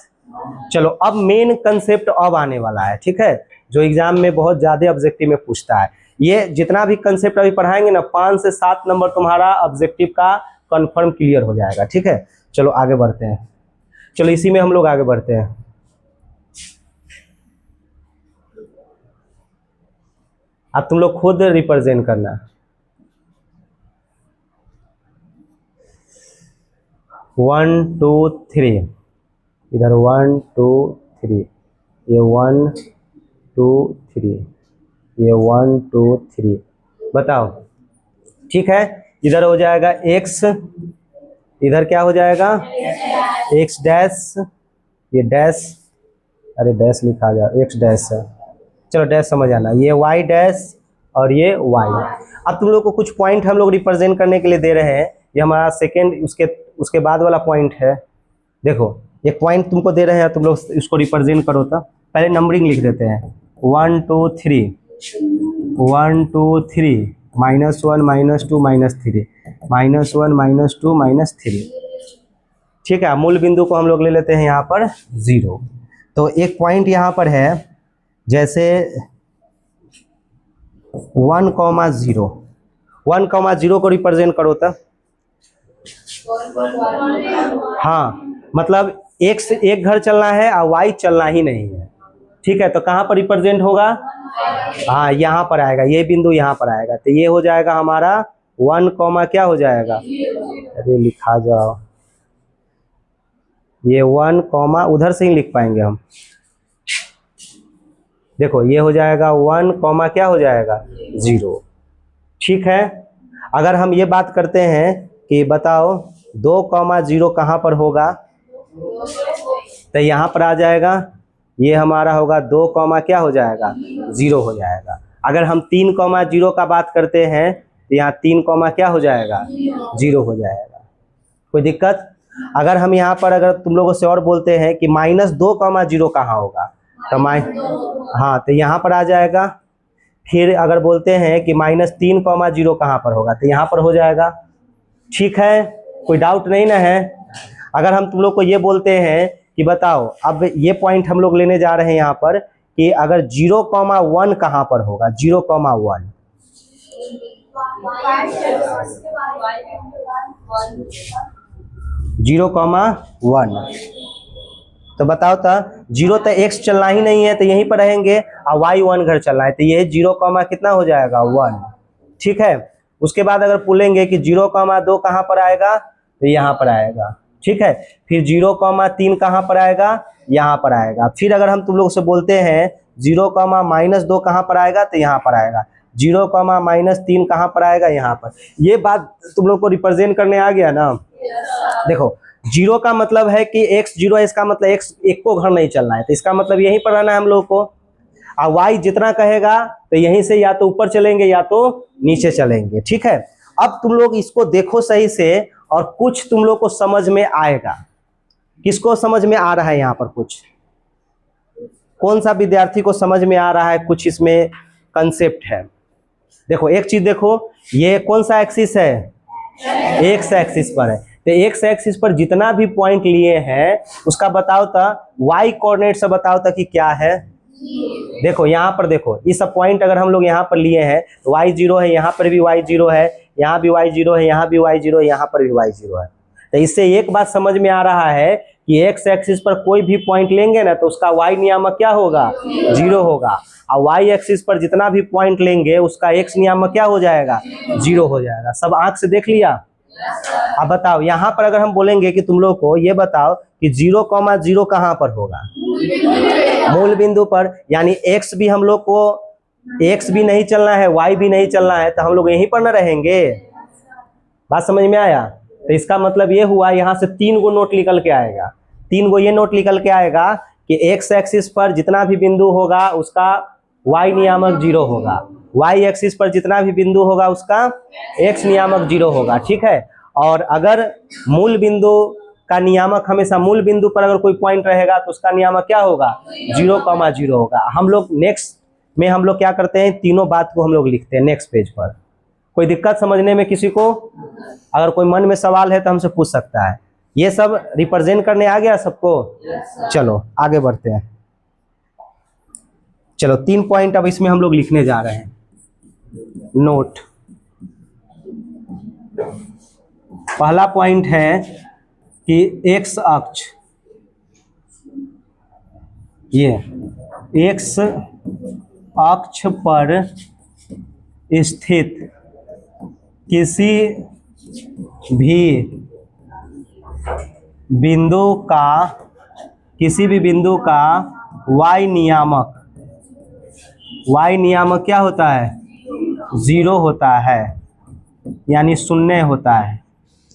चलो अब मेन कंसेप्ट अब आने वाला है। ठीक है, जो एग्जाम में बहुत ज्यादा ऑब्जेक्टिव में पूछता है। ये जितना भी कंसेप्ट अभी पढ़ाएंगे ना, 5 से 7 नंबर तुम्हारा ऑब्जेक्टिव का कंफर्म क्लियर हो जाएगा। ठीक है, चलो आगे बढ़ते हैं। चलो इसी में हम लोग आगे बढ़ते हैं। अब तुम लोग खुद रिप्रेजेंट करना। वन टू थ्री, इधर 1 2 3, ये 1 2 3, ये 1 2 3। बताओ, ठीक है, इधर हो जाएगा x, इधर क्या हो जाएगा x डैश, ये डैश, अरे डैश लिखा गया, x डैश है, चलो डैश समझ आना, ये y डैश और ये y। अब तुम लोग को कुछ पॉइंट हम लोग रिप्रेजेंट करने के लिए दे रहे हैं। ये हमारा सेकेंड, उसके बाद वाला पॉइंट है। देखो एक पॉइंट तुमको दे रहे हैं, तुम लोग इसको रिप्रेजेंट करो। तो पहले नंबरिंग लिख देते हैं, 1 2 3, 1 2 3, -1 -2 -3, -1 -2 -3। ठीक है, मूल बिंदु को हम लोग ले लेते हैं यहाँ पर 0। तो एक पॉइंट यहाँ पर है, जैसे 1 0, 1 0 को रिप्रेजेंट करो। तो हाँ मतलब एक्स एक घर चलना है और वाई चलना ही नहीं है, ठीक है। तो कहाँ पर रिप्रेजेंट होगा, हाँ यहाँ पर आएगा, ये बिंदु यहाँ पर आएगा। तो ये हो जाएगा हमारा 1 कॉमा क्या हो जाएगा, अरे लिखा जाओ, ये 1 कॉमा उधर से ही लिख पाएंगे हम। देखो ये हो जाएगा 1 कॉमा क्या हो जाएगा 0, ठीक है। अगर हम ये बात करते हैं कि बताओ 2 कॉमा 0 कहाँ पर होगा, तो यहाँ पर आ जाएगा, ये हमारा होगा 2 कॉमा क्या हो जाएगा 0 हो जाएगा। अगर हम 3 कॉमा 0 का बात करते हैं तो यहाँ 3 कॉमा क्या हो जाएगा 0 हो जाएगा। कोई दिक्कत? अगर हम यहाँ पर अगर तुम लोगों से और बोलते हैं कि -2 कॉमा 0 कहाँ होगा, तो हाँ तो यहाँ पर आ जाएगा। फिर अगर बोलते हैं कि -3 कॉमा 0 कहाँ पर होगा, तो यहाँ पर हो जाएगा, ठीक है। कोई डाउट नहीं ना है? अगर हम तुम लोग को ये बोलते हैं कि बताओ, अब ये पॉइंट हम लोग लेने जा रहे हैं यहाँ पर कि अगर 0,1 कहाँ पर होगा, 0,1 0,1 तो बताओ तो 0 तो x चलना ही नहीं है, तो यहीं पर रहेंगे और y 1 घर चलना है, तो ये 0, कितना हो जाएगा 1, ठीक है। उसके बाद अगर बोलेंगे कि 0,2 कहाँ पर आएगा, तो यहाँ पर आएगा, ठीक है। फिर 0,3 कहाँ पर आएगा, यहाँ पर आएगा। फिर अगर हम तुम लोग से बोलते हैं 0,-2 कहाँ पर आएगा, तो यहाँ पर आएगा। 0,-3 कहाँ पर आएगा, यहाँ पर। ये बात तुम लोग को रिप्रेजेंट करने आ गया ना। देखो 0 का मतलब है कि x 0 है, इसका मतलब x एक को घर नहीं चलना है, तो इसका मतलब यहीं पर रहना है हम लोग को। और y जितना कहेगा तो यहीं से या तो ऊपर चलेंगे या तो नीचे चलेंगे, ठीक है। अब तुम लोग इसको देखो सही से और कुछ तुम लोग को समझ में आएगा। किसको समझ में आ रहा है यहाँ पर, कुछ कौन सा विद्यार्थी को समझ में आ रहा है कुछ इसमें कंसेप्ट है? देखो एक चीज देखो, ये कौन सा एक्सिस है, एक्स एक्सिस पर है। तो एक्स एक्सिस पर जितना भी पॉइंट लिए हैं उसका बताओ तो वाई कोऑर्डिनेट से बताओ तो कि क्या है। देखो यहाँ पर देखो, इस पॉइंट अगर हम लोग यहाँ पर लिए हैं तो y0 है, यहाँ पर भी y0 है, यहाँ भी y0 है, यहाँ भी y0 है, यहाँ पर भी y0 है। तो इससे एक बात समझ में आ रहा है कि एक्स एक्सिस पर कोई भी पॉइंट लेंगे ना तो उसका y नियामक क्या होगा, 0 होगा। और y एक्सिस पर जितना भी पॉइंट लेंगे उसका x नियामक क्या हो जाएगा, 0 हो जाएगा। सब आंख से देख लिया? अब बताओ यहाँ पर अगर हम बोलेंगे कि तुम लोग को ये बताओ कि 0,0 कहाँ पर होगा, मूल बिंदु पर, यानी x भी हम लोग को, x भी नहीं चलना है, y भी नहीं चलना है, तो हम लोग यहीं पर न रहेंगे। बात समझ में आया? तो इसका मतलब ये हुआ, यहाँ से 3 गो नोट निकल के आएगा। 3 गो ये नोट निकल के आएगा कि x एक्सिस पर जितना भी बिंदु होगा उसका y नियामक 0 होगा, y एक्सिस पर जितना भी बिंदु होगा उसका x नियामक 0 होगा, ठीक है। और अगर मूल बिंदु का नियामक हमेशा, मूल बिंदु पर अगर कोई पॉइंट रहेगा तो उसका नियामक क्या होगा, 0,0 होगा। हम लोग नेक्स्ट में हम लोग क्या करते हैं, तीनों बात को हम लोग लिखते हैं नेक्स्ट पेज पर। कोई दिक्कत समझने में किसी को? अगर कोई मन में सवाल है तो हमसे पूछ सकता है। ये सब रिप्रेजेंट करने आ गया सबको? चलो आगे बढ़ते हैं। चलो 3 पॉइंट अब इसमें हम लोग लिखने जा रहे हैं। नोट, पहला पॉइंट है कि एक्स अक्ष, ये एक्स अक्ष पर स्थित किसी भी बिंदु का y नियामक, क्या होता है, 0 होता है, यानी 0 होता है।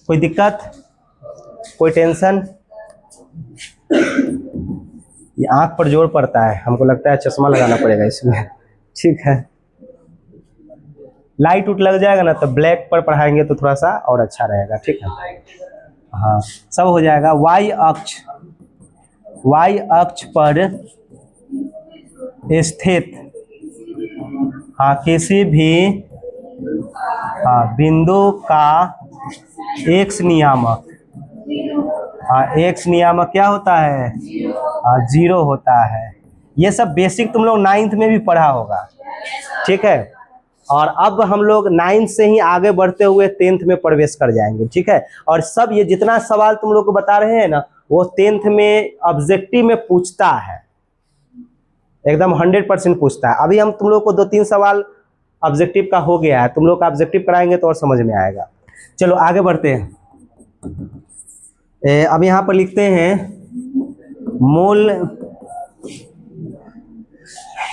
कोई दिक्कत, कोई टेंशन? ये आंख पर जोर पड़ता है, हमको लगता है चश्मा लगाना पड़ेगा इसमें, ठीक है। लाइट उट लग जाएगा ना तो ब्लैक पर पढ़ाएंगे तो थोड़ा सा और अच्छा रहेगा, ठीक है। हाँ सब हो जाएगा। y अक्ष पर स्थित, हाँ किसी भी बिंदु का x नियामक, x नियामक क्या होता है, 0 होता है। ये सब बेसिक तुम लोग 9th में भी पढ़ा होगा, ठीक है। और अब हम लोग 9th से ही आगे बढ़ते हुए 10th में प्रवेश कर जाएंगे, ठीक है। और सब ये जितना सवाल तुम लोग को बता रहे हैं ना, वो 10th में ऑब्जेक्टिव में पूछता है, एकदम 100% पूछता है। अभी हम तुम लोग को 2-3 सवाल ऑब्जेक्टिव का हो गया है, तुम लोग का ऑब्जेक्टिव कराएंगे तो और समझ में आएगा। चलो आगे बढ़ते हैं। अब यहाँ पर लिखते हैं मूल,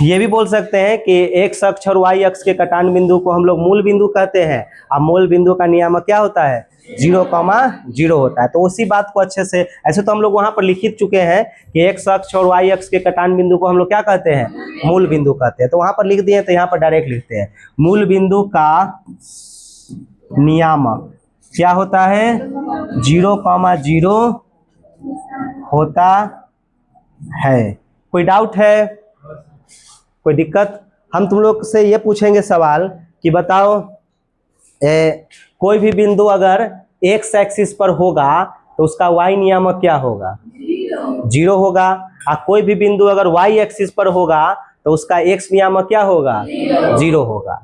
ये भी बोल सकते हैं कि x अक्ष और y अक्ष के कटान बिंदु को हम लोग मूल बिंदु कहते हैं। अब मूल बिंदु का नियामक क्या होता है? 0,0 होता है। तो उसी बात को अच्छे से, ऐसे तो हम लोग वहां पर लिख चुके हैं कि x अक्ष और y अक्ष के कटान बिंदु को हम लोग क्या कहते हैं? मूल बिंदु कहते हैं। तो वहां पर लिख दिए, तो यहाँ पर डायरेक्ट लिखते हैं मूल बिंदु का नियामक क्या होता है? 0,0 होता है। कोई डाउट है, कोई दिक्कत? हम तुम लोग से ये पूछेंगे सवाल कि बताओ कोई भी बिंदु अगर x एक्सिस पर होगा तो उसका y नियामक क्या होगा? 0 होगा। और कोई भी बिंदु अगर y एक्सिस पर होगा तो उसका x नियामक क्या होगा? 0 होगा।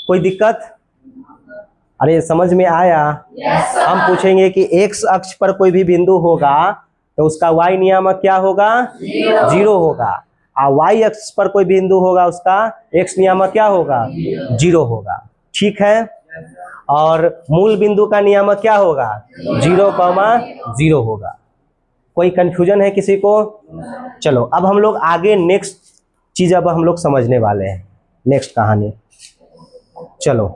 कोई दिक्कत? अरे समझ में आया? हम पूछेंगे कि x अक्ष पर कोई भी बिंदु होगा तो उसका y नियामक क्या होगा? 0 होगा। और y अक्ष पर कोई बिंदु होगा उसका x नियामक क्या होगा? 0 होगा। ठीक है। और मूल बिंदु का नियामक क्या होगा? 0,0 होगा। कोई कंफ्यूजन है किसी को? चलो अब हम लोग आगे नेक्स्ट चीज अब हम लोग समझने वाले हैं, नेक्स्ट कहानी। चलो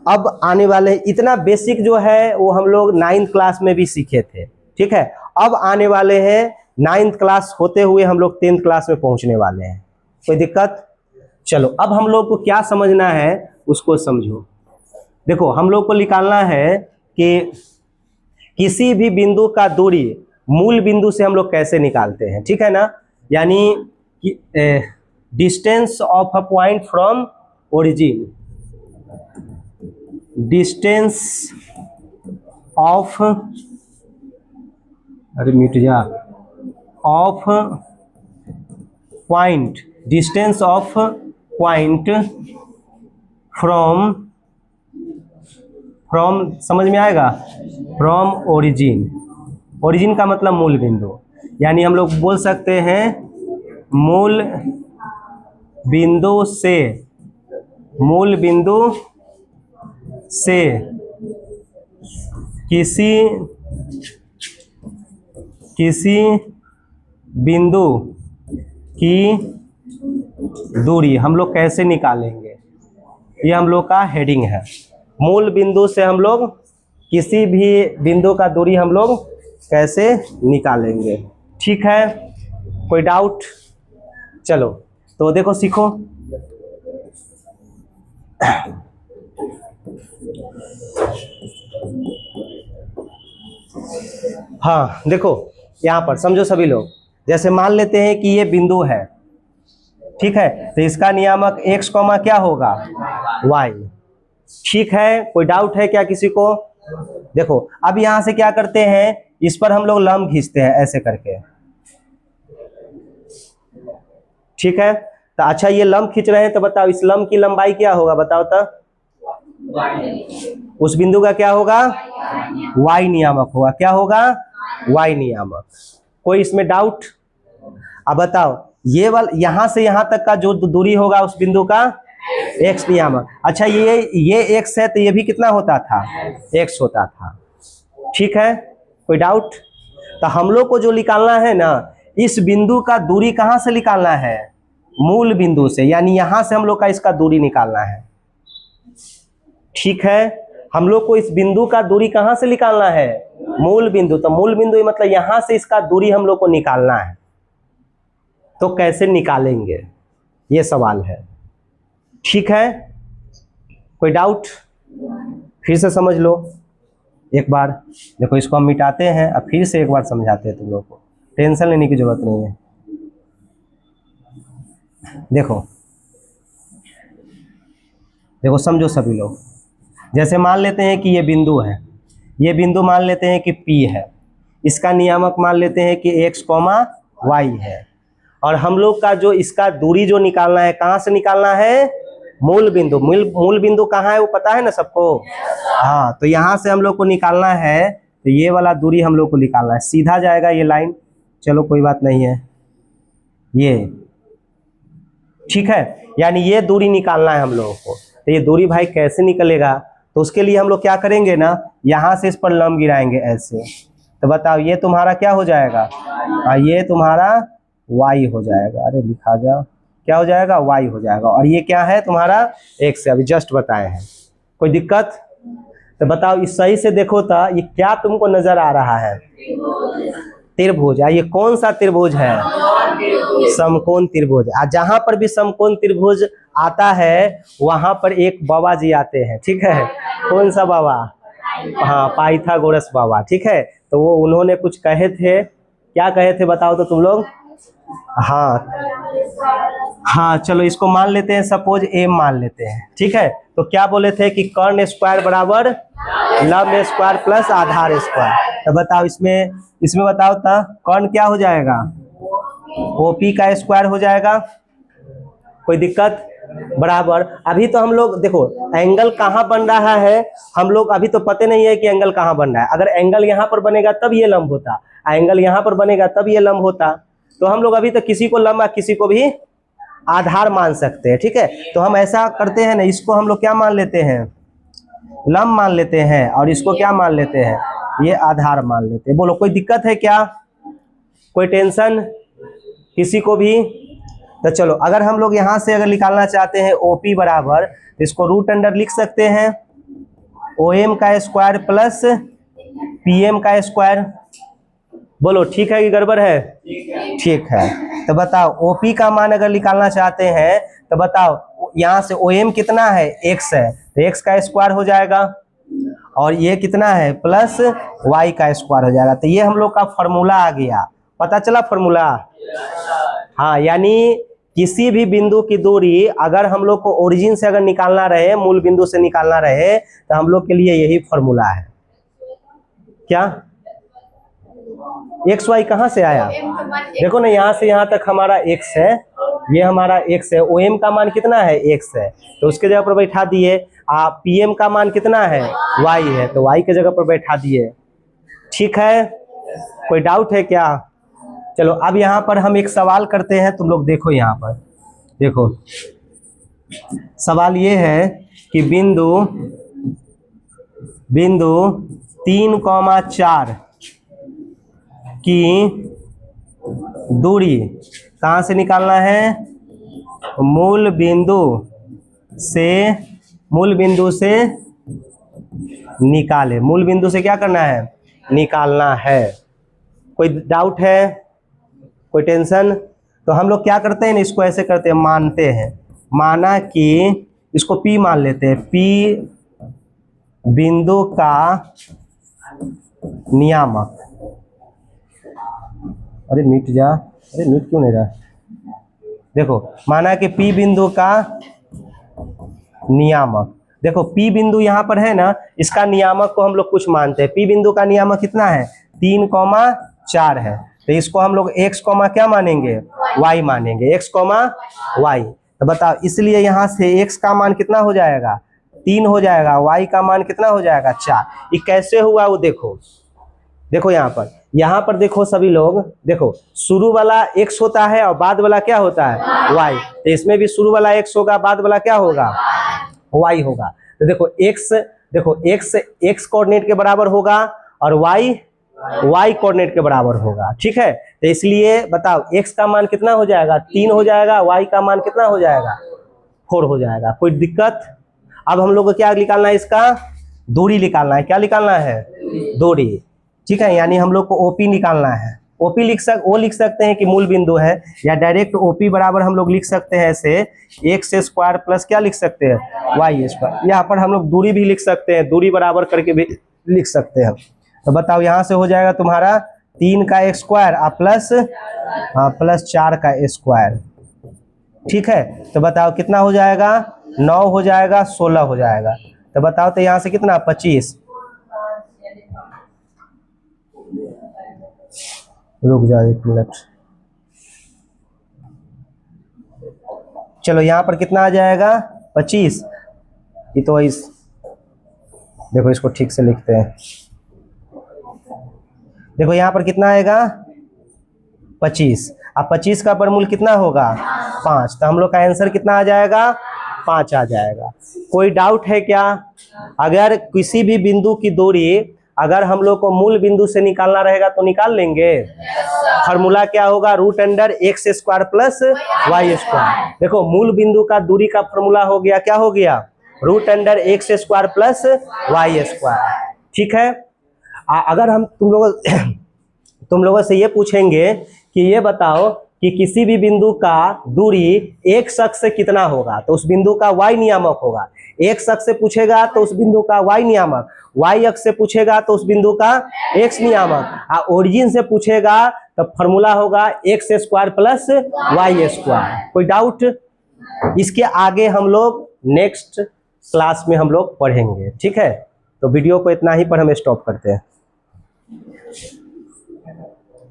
अब आने वाले, इतना बेसिक जो है वो हम लोग 9th क्लास में भी सीखे थे। ठीक है। अब आने वाले हैं 9th क्लास होते हुए हम लोग 10th क्लास में पहुंचने वाले हैं। कोई दिक्कत? चलो अब हम लोग को क्या समझना है उसको समझो। देखो हम लोग को निकालना है कि किसी भी बिंदु का दूरी मूल बिंदु से हम लोग कैसे निकालते हैं। ठीक है ना? यानी distance of a point from origin, distance of, अरे मिट जा, of point, distance of point from, समझ में आएगा? From origin. ओरिजिन का मतलब मूल बिंदु, यानी हम लोग बोल सकते हैं मूल बिंदु से, मूल बिंदु से किसी बिंदु की दूरी हम लोग कैसे निकालेंगे, ये हम लोग का हेडिंग है। मूल बिंदु से हम लोग किसी भी बिंदु का दूरी हम लोग कैसे निकालेंगे। ठीक है। कोई डाउट? चलो तो देखो सीखो। हाँ देखो यहाँ पर समझो सभी लोग, जैसे मान लेते हैं कि ये बिंदु है। ठीक है। तो इसका नियामक x, क्या होगा? y। ठीक है। कोई डाउट है क्या किसी को? देखो अब यहां से क्या करते हैं, इस पर हम लोग लंब खींचते हैं ऐसे करके। ठीक है। तो अच्छा ये लंब खींच रहे हैं तो बताओ इस लंब की लंबाई क्या होगा? बताओ तो। उस बिंदु का क्या होगा? y नियामक होगा। क्या होगा? y नियामक। कोई इसमें डाउट? अब बताओ ये वाला यहां से यहां तक का जो दूरी होगा उस बिंदु का x नियामक। अच्छा ये x है तो ये भी कितना होता था? x होता था। ठीक है। कोई डाउट? तो हम लोग को जो निकालना है ना, इस बिंदु का दूरी कहां से निकालना है? मूल बिंदु से, यानी यहां से हम लोग का इसका दूरी निकालना है। ठीक है। हम लोग को इस बिंदु का दूरी कहां से निकालना है? मूल बिंदु। तो मूल बिंदु मतलब यहां से इसका दूरी हम लोग को निकालना है। तो कैसे निकालेंगे ये सवाल है। ठीक है। कोई डाउट? फिर से समझ लो एक बार। देखो इसको हम मिटाते हैं, अब फिर से एक बार समझाते हैं तुम लोग को, टेंशन लेने की जरूरत नहीं है। देखो समझो सभी लोग, जैसे मान लेते हैं कि ये बिंदु है, ये बिंदु मान लेते हैं कि P है, इसका नियामक मान लेते हैं कि x, y है। और हम लोग का जो इसका दूरी जो निकालना है, कहाँ से निकालना है? मूल बिंदु। मूल बिंदु कहाँ है वो पता है ना सबको? हाँ, तो यहाँ से हम लोग को निकालना है तो ये वाला दूरी हम लोग को निकालना है, सीधा जाएगा ये लाइन, चलो कोई बात नहीं है, ये ठीक है, यानी ये दूरी निकालना है हम लोगों को। तो ये दूरी भाई कैसे निकलेगा, तो उसके लिए हम लोग क्या करेंगे ना, यहाँ से इस पर लंब गिराएंगे ऐसे। तो बताओ ये तुम्हारा क्या हो जाएगा, ये तुम्हारा y हो जाएगा, अरे लिखा जा, क्या हो जाएगा, y हो जाएगा। और ये क्या है तुम्हारा x है, अभी जस्ट बताए हैं, कोई दिक्कत। तो बताओ इस सही से देखो तो ये क्या तुमको नजर आ रहा है, त्रिभुज। ये कौन सा त्रिभुज है, समकोण त्रिभुज। जहां पर भी समकोण त्रिभुज आता है वहां पर एक बाबा जी आते हैं, ठीक है, कौन सा बाबा, हाँ पाइथागोरस बाबा, ठीक है। तो वो उन्होंने कुछ कहे थे, क्या कहे थे बताओ तो तुम लोग, हाँ चलो इसको मान लेते हैं, सपोज एम मान लेते हैं, ठीक है। तो क्या बोले थे कि कर्ण स्क्वायर बराबर लंब स्क्वायर प्लस आधार स्क्वायर। तो बताओ इसमें बताओ तो कर्ण क्या हो जाएगा, ओपी का स्क्वायर हो जाएगा, कोई दिक्कत, बराबर। अभी तो हम लोग देखो एंगल कहाँ बन रहा है, हम लोग अभी तो पता नहीं है कि एंगल कहाँ बन रहा है। अगर एंगल यहाँ पर बनेगा तब ये लंब होता, एंगल यहाँ पर बनेगा तब ये लंब होता। तो हम लोग अभी तक किसी को लंब किसी को भी आधार मान सकते हैं, ठीक है। तो हम ऐसा करते हैं ना, इसको हम लोग क्या मान लेते हैं, लंब मान लेते हैं, और इसको क्या मान लेते हैं, ये आधार मान लेते हैं। बोलो कोई दिक्कत है क्या, कोई टेंशन किसी को भी। तो चलो अगर हम लोग यहाँ से अगर निकालना चाहते हैं OP बराबर, तो इसको रूट अंडर लिख सकते हैं OM का स्क्वायर प्लस PM का स्क्वायर। बोलो ठीक है कि गड़बड़ है, ठीक है। तो बताओ OP का मान अगर निकालना चाहते हैं तो बताओ यहाँ से OM कितना है, x है, तो x का स्क्वायर हो जाएगा, और ये कितना है प्लस y का स्क्वायर हो जाएगा। तो ये हम लोग का फॉर्मूला आ गया, पता चला फॉर्मूला। हाँ यानी किसी भी बिंदु की दूरी अगर हम लोग को ओरिजिन से अगर निकालना रहे, मूल बिंदु से निकालना रहे, तो हम लोग के लिए यही फॉर्मूला है। क्या एक्स वाई कहाँ से आया, देखो ना यहाँ से यहाँ तक हमारा x है, ये हमारा x है, OM का मान कितना है x है, तो उसके जगह पर बैठा दिए। PM का मान कितना है y है, तो y के जगह पर बैठा दिए, ठीक है। कोई डाउट है क्या। चलो अब यहाँ पर हम एक सवाल करते हैं, तुम लोग देखो यहाँ पर, देखो सवाल ये है कि बिंदु 3,4 की दूरी कहाँ से निकालना है, मूल बिंदु से निकाले, मूल बिंदु से क्या करना है, निकालना है। कोई डाउट है, कोई टेंशन। तो हम लोग क्या करते हैं ना, इसको ऐसे करते हैं, मानते हैं, माना कि इसको P मान लेते हैं, P बिंदु का नियामक, अरे मिट जा, अरे मिट क्यों नहीं रहा, देखो माना कि P बिंदु का नियामक, देखो P बिंदु यहाँ पर है ना, इसका नियामक को हम लोग कुछ मानते हैं। P बिंदु का नियामक कितना है, 3,4 है, तो इसको हम लोग x, क्या मानेंगे, y मानेंगे, x, y। तो बताओ इसलिए यहाँ से x का मान कितना हो जाएगा, 3 हो जाएगा, y का मान कितना हो जाएगा, 4। ये कैसे हुआ वो देखो, देखो यहाँ पर देखो सभी लोग, देखो शुरू वाला x होता है और बाद वाला क्या होता है, y। तो इसमें भी शुरू वाला x होगा, बाद वाला क्या होगा, y होगा। तो देखो x कोऑर्डिनेट के बराबर होगा और y कोऑर्डिनेट के बराबर होगा, ठीक है। तो इसलिए बताओ x का मान कितना हो जाएगा, 3 हो जाएगा, y का मान कितना हो जाएगा, 4 हो जाएगा। कोई दिक्कत। अब हम लोग को क्या निकालना है, इसका दूरी निकालना है। क्या निकालना है, दूरी, ठीक है। यानी हम लोग को OP निकालना है। OP लिख सकते हैं कि मूल बिंदु है, या डायरेक्ट OP बराबर हम लोग लिख सकते हैं ऐसे, x स्क्वायर प्लस क्या लिख सकते हैं, y स्क्वायर। यहाँ पर हम लोग दूरी भी लिख सकते हैं, दूरी बराबर करके भी लिख सकते हैं। तो बताओ यहाँ से हो जाएगा तुम्हारा 3 का स्क्वायर प्लस 4 का स्क्वायर, ठीक है। तो बताओ कितना हो जाएगा, 9 हो जाएगा, 16 हो जाएगा। तो बताओ तो यहाँ से कितना, 25, रुक जाओ 1 मिनट, चलो यहाँ पर कितना आ जाएगा, 25। ये तो देखो इसको ठीक से लिखते हैं, देखो यहाँ पर कितना आएगा 25, अब 25 का वर्गमूल कितना होगा 5, तो हम लोग का आंसर कितना आ जाएगा 5 आ जाएगा। कोई डाउट है क्या? अगर किसी भी बिंदु की दूरी अगर हम लोग को मूल बिंदु से निकालना रहेगा तो निकाल लेंगे। फार्मूला क्या होगा, √x² प्लस y²। देखो मूल बिंदु का दूरी का फार्मूला हो गया, क्या हो गया, √x² प्लस y²। ठीक है। अगर हम तुम लोगों से ये पूछेंगे कि ये बताओ कि किसी भी बिंदु का दूरी x अक्ष से कितना होगा, तो उस बिंदु का y नियामक होगा। x अक्ष से पूछेगा तो उस बिंदु का y नियामक, y अक्ष से पूछेगा तो उस बिंदु का x नियामक, ओरिजिन से पूछेगा तो फॉर्मूला होगा x² प्लस y²। कोई डाउट? इसके आगे हम लोग नेक्स्ट क्लास में हम लोग पढ़ेंगे। ठीक है, तो वीडियो को इतना ही पर हम स्टॉप करते हैं।